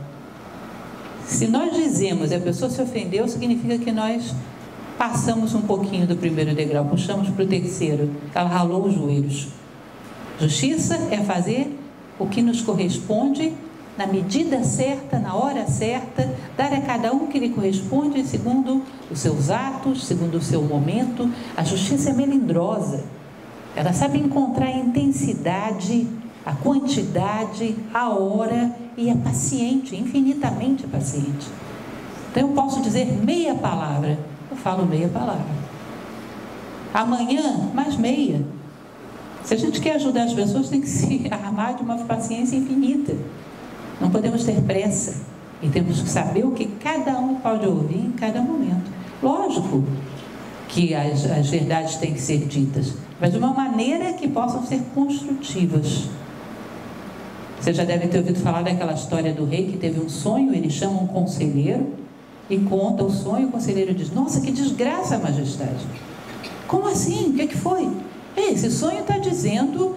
Se nós dizemos e a pessoa se ofendeu, significa que nós passamos um pouquinho do primeiro degrau, puxamos para o terceiro, ela ralou os joelhos. Justiça é fazer o que nos corresponde na medida certa, na hora certa, dar a cada um que lhe corresponde segundo os seus atos, segundo o seu momento. A justiça é melindrosa, ela sabe encontrar a intensidade, a quantidade, a hora, e é paciente, infinitamente paciente. Então eu posso dizer meia palavra, eu falo meia palavra. Amanhã, mais meia. Se a gente quer ajudar as pessoas, tem que se armar de uma paciência infinita. Não podemos ter pressa e temos que saber o que cada um pode ouvir em cada momento. Lógico que as verdades têm que ser ditas, mas de uma maneira que possam ser construtivas. Você já deve ter ouvido falar daquela história do rei que teve um sonho. Ele chama um conselheiro e conta o sonho. O conselheiro diz: nossa, que desgraça, majestade. Como assim? O que foi? Esse sonho está dizendo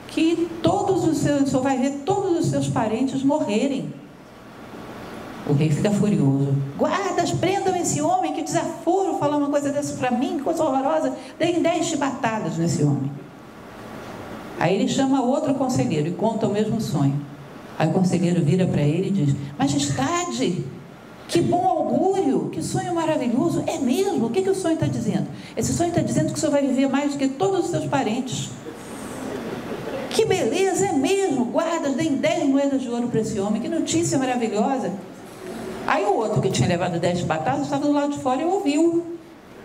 que o senhor vai ver todos os seus parentes morrerem. O rei fica furioso. Guardas, prendam esse homem, que desaforo falar uma coisa dessa para mim, que coisa horrorosa. Deem 10 chibatadas nesse homem. Aí ele chama outro conselheiro e conta o mesmo sonho. Aí o conselheiro vira para ele e diz: majestade, que bom augúrio, que sonho maravilhoso. É mesmo? O que o sonho está dizendo? Esse sonho está dizendo que o senhor vai viver mais do que todos os seus parentes. Que beleza, é mesmo. Guardas, deem 10 moedas de ouro para esse homem. Que notícia maravilhosa. Aí o outro que tinha levado 10 batatas estava do lado de fora e ouviu.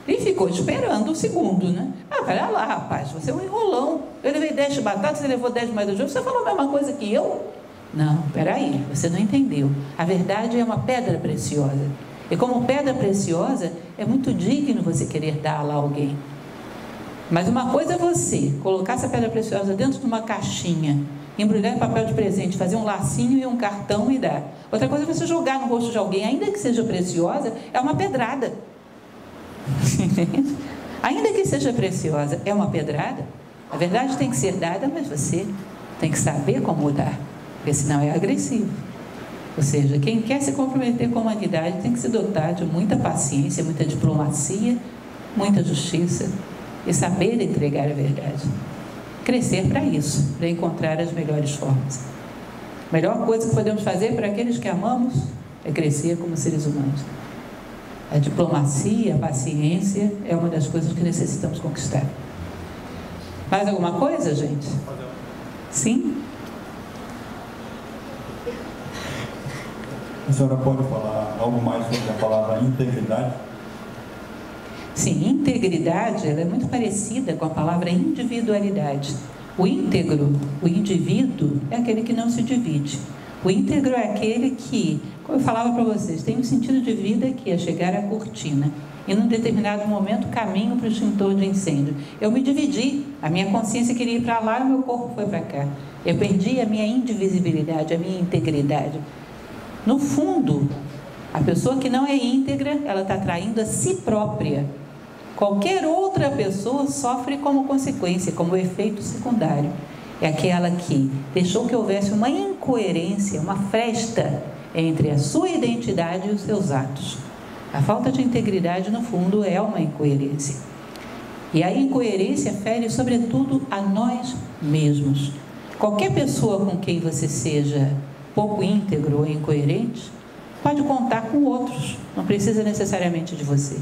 E ficou esperando o segundo, né? Pera lá, rapaz, você é um enrolão. Eu levei 10 batatas, você levou 10 moedas de ouro. Você falou a mesma coisa que eu? Não, peraí, você não entendeu. A verdade é uma pedra preciosa. E como pedra preciosa, é muito digno você querer dá-la a alguém. Mas uma coisa é você colocar essa pedra preciosa dentro de uma caixinha, embrulhar em papel de presente, fazer um lacinho e um cartão e dar. Outra coisa é você jogar no rosto de alguém, ainda que seja preciosa, é uma pedrada. Ainda que seja preciosa, é uma pedrada. A verdade tem que ser dada, mas você tem que saber como dar, porque senão é agressivo. Ou seja, quem quer se comprometer com a humanidade tem que se dotar de muita paciência, muita diplomacia, muita justiça e saber entregar a verdade. Crescer para isso, para encontrar as melhores formas. A melhor coisa que podemos fazer para aqueles que amamos é crescer como seres humanos. A diplomacia, a paciência é uma das coisas que necessitamos conquistar. Mais alguma coisa, gente? Sim? A senhora pode falar algo mais sobre a palavra integridade? Sim, integridade, ela é muito parecida com a palavra individualidade. O íntegro, o indivíduo, é aquele que não se divide. O íntegro é aquele que, como eu falava para vocês, tem um sentido de vida que é chegar à cortina e num determinado momento caminho para o extintor de incêndio. Eu me dividi, a minha consciência queria ir para lá e o meu corpo foi para cá. Eu perdi a minha indivisibilidade, a minha integridade. No fundo, a pessoa que não é íntegra, ela está traindo a si própria. Qualquer outra pessoa sofre como consequência, como efeito secundário. É aquela que deixou que houvesse uma incoerência, uma fresta entre a sua identidade e os seus atos. A falta de integridade, no fundo, é uma incoerência. E a incoerência fere, sobretudo, a nós mesmos. Qualquer pessoa com quem você seja pouco íntegro ou incoerente, pode contar com outros, não precisa necessariamente de você.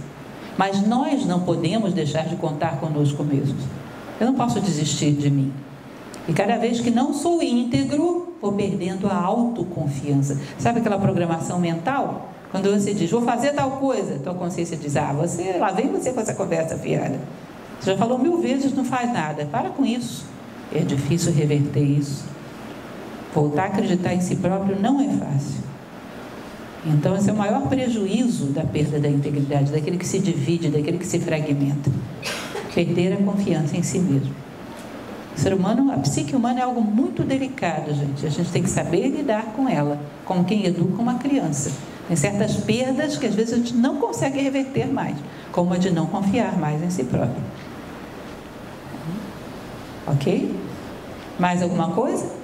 Mas nós não podemos deixar de contar conosco mesmos. Eu não posso desistir de mim. E cada vez que não sou íntegro, vou perdendo a autoconfiança. Sabe aquela programação mental? Quando você diz, vou fazer tal coisa, tua consciência diz, lá vem você com essa conversa fiada. Você já falou 1000 vezes, não faz nada. Para com isso. É difícil reverter isso. Voltar a acreditar em si próprio não é fácil. Então, esse é o maior prejuízo da perda da integridade, daquele que se divide, daquele que se fragmenta. Perder a confiança em si mesmo. O ser humano, a psique humana é algo muito delicado, gente. A gente tem que saber lidar com ela, como quem educa uma criança. Tem certas perdas que às vezes a gente não consegue reverter mais, como a de não confiar mais em si próprio. Ok? Mais alguma coisa?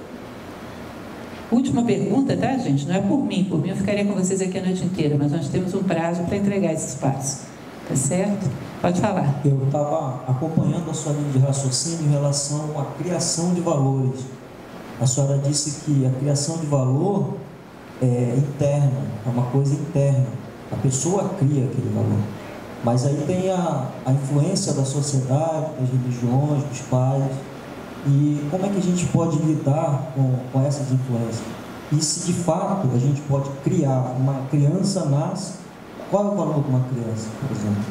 Última pergunta, tá, gente? Não é por mim eu ficaria com vocês aqui a noite inteira, mas nós temos um prazo para entregar esse espaço. Tá certo? Pode falar. Eu estava acompanhando a sua linha de raciocínio em relação à criação de valores. A senhora disse que a criação de valor é interna, é uma coisa interna. A pessoa cria aquele valor. Mas aí tem a influência da sociedade, das religiões, dos pais. E como é que a gente pode lidar com essas influências? E se de fato a gente pode criar, uma criança nasce, qual é o valor de uma criança, por exemplo?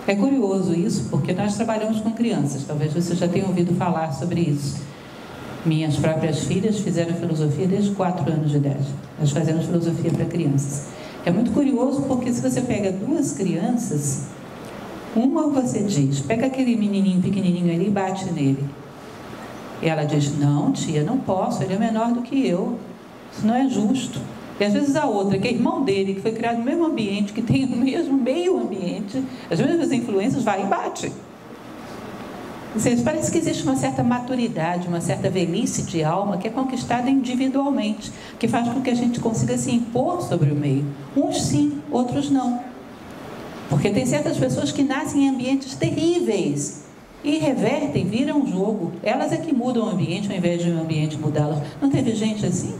É curioso isso, porque nós trabalhamos com crianças, talvez você já tenha ouvido falar sobre isso. Minhas próprias filhas fizeram filosofia desde 4 anos de idade. Nós fazemos filosofia para crianças. É muito curioso porque se você pega 2 crianças, uma você diz, pega aquele menininho pequenininho ali e bate nele. E ela diz, não tia, não posso, ele é menor do que eu, isso não é justo. E às vezes a outra, que é irmão dele, que foi criado no mesmo ambiente, que tem o mesmo meio ambiente, as mesmas influências, vai e bate. Ou seja, parece que existe uma certa maturidade, uma certa velhice de alma que é conquistada individualmente, que faz com que a gente consiga se impor sobre o meio. Uns sim, outros não. Porque tem certas pessoas que nascem em ambientes terríveis, e revertem, viram o jogo. Elas é que mudam o ambiente ao invés de o ambiente mudá-las. Não teve gente assim?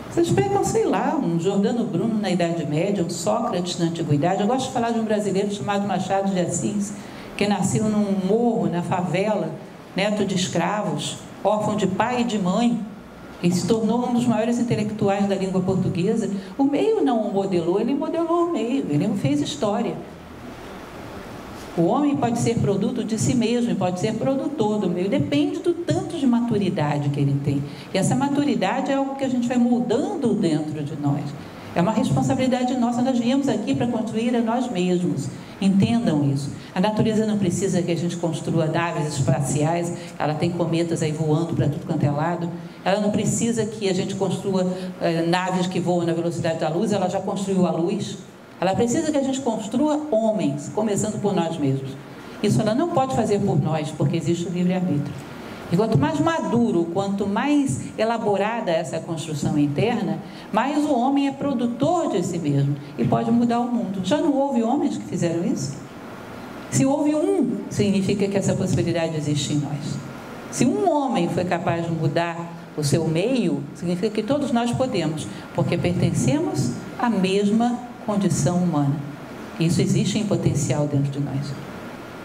Vocês pegam, sei lá, um Jordano Bruno na Idade Média, um Sócrates na Antiguidade. Eu gosto de falar de um brasileiro chamado Machado de Assis, que nasceu num morro, na favela, neto de escravos, órfão de pai e de mãe, e se tornou um dos maiores intelectuais da língua portuguesa. O meio não o modelou, ele modelou o meio, ele fez história. O homem pode ser produto de si mesmo e pode ser produtor do meio, depende do tanto de maturidade que ele tem. E essa maturidade é algo que a gente vai mudando dentro de nós. É uma responsabilidade nossa, nós viemos aqui para construir a nós mesmos. Entendam isso. A natureza não precisa que a gente construa naves espaciais, ela tem cometas aí voando para tudo quanto é lado. Ela não precisa que a gente construa naves que voam na velocidade da luz, ela já construiu a luz. Ela precisa que a gente construa homens, começando por nós mesmos. Isso ela não pode fazer por nós, porque existe o livre-arbítrio. E quanto mais maduro, quanto mais elaborada essa construção interna, mais o homem é produtor de si mesmo e pode mudar o mundo. Já não houve homens que fizeram isso? Se houve um, significa que essa possibilidade existe em nós. Se um homem foi capaz de mudar o seu meio, significa que todos nós podemos, porque pertencemos à mesma condição humana. Isso existe em potencial dentro de nós.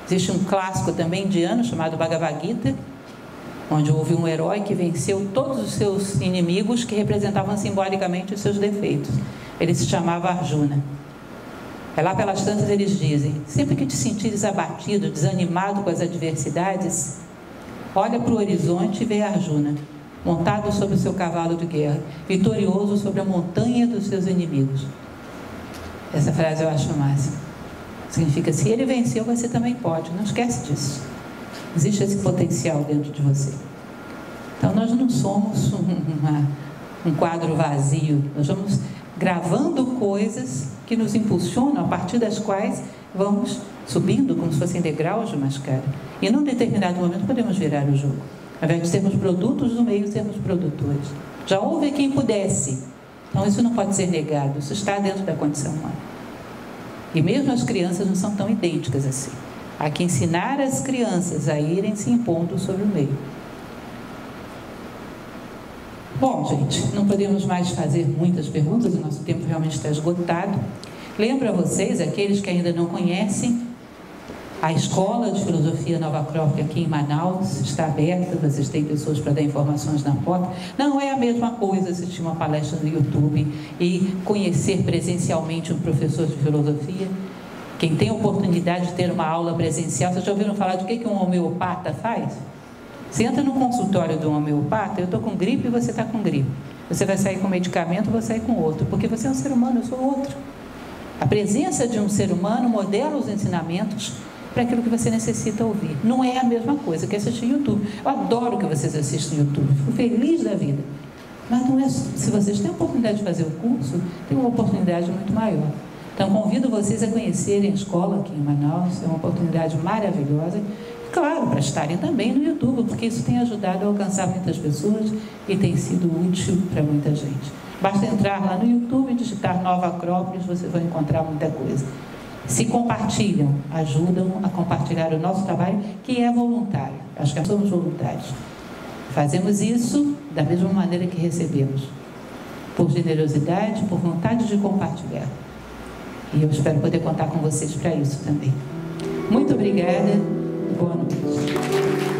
Existe um clássico também indiano chamado Bhagavad Gita, onde houve um herói que venceu todos os seus inimigos que representavam simbolicamente os seus defeitos. Ele se chamava Arjuna. Lá pelas tantas eles dizem: sempre que te sentires abatido, desanimado com as adversidades, olha para o horizonte e vê Arjuna, montado sobre o seu cavalo de guerra, vitorioso sobre a montanha dos seus inimigos. Essa frase eu acho o máximo. Significa, se ele venceu, você também pode. Não esquece disso. Existe esse potencial dentro de você. Então nós não somos um quadro vazio. Nós vamos gravando coisas que nos impulsionam, a partir das quais vamos subindo como se fossem degraus de uma escada. E num determinado momento podemos virar o jogo. Ao invés de sermos produtos do meio, sermos produtores. Já houve quem pudesse. Então isso não pode ser negado. Isso está dentro da condição humana. E mesmo as crianças não são tão idênticas assim. Há que ensinar as crianças a irem se impondo sobre o meio. Bom, gente, não podemos mais fazer muitas perguntas, o nosso tempo realmente está esgotado. Lembro a vocês, aqueles que ainda não conhecem, a Escola de Filosofia Nova Acrópole aqui em Manaus está aberta, vocês têm pessoas para dar informações na porta. Não é a mesma coisa assistir uma palestra no YouTube e conhecer presencialmente um professor de filosofia. Quem tem a oportunidade de ter uma aula presencial, vocês já ouviram falar do que um homeopata faz? Você entra no consultório de um homeopata, eu estou com gripe e você está com gripe. Você vai sair com medicamento, eu vou sair com outro, porque você é um ser humano, eu sou outro. A presença de um ser humano modela os ensinamentos para aquilo que você necessita ouvir. Não é a mesma coisa que assistir YouTube. Eu adoro que vocês assistam YouTube, fico feliz da vida. Mas não é, se vocês têm a oportunidade de fazer o curso, tem uma oportunidade muito maior. Então, convido vocês a conhecerem a escola aqui em Manaus, é uma oportunidade maravilhosa. Claro, para estarem também no YouTube, porque isso tem ajudado a alcançar muitas pessoas e tem sido útil para muita gente. Basta entrar lá no YouTube e digitar Nova Acrópolis, vocês vão encontrar muita coisa. Se compartilham, ajudam a compartilhar o nosso trabalho, que é voluntário. Acho que somos voluntários. Fazemos isso da mesma maneira que recebemos, por generosidade, por vontade de compartilhar. E eu espero poder contar com vocês para isso também. Muito obrigada e boa noite.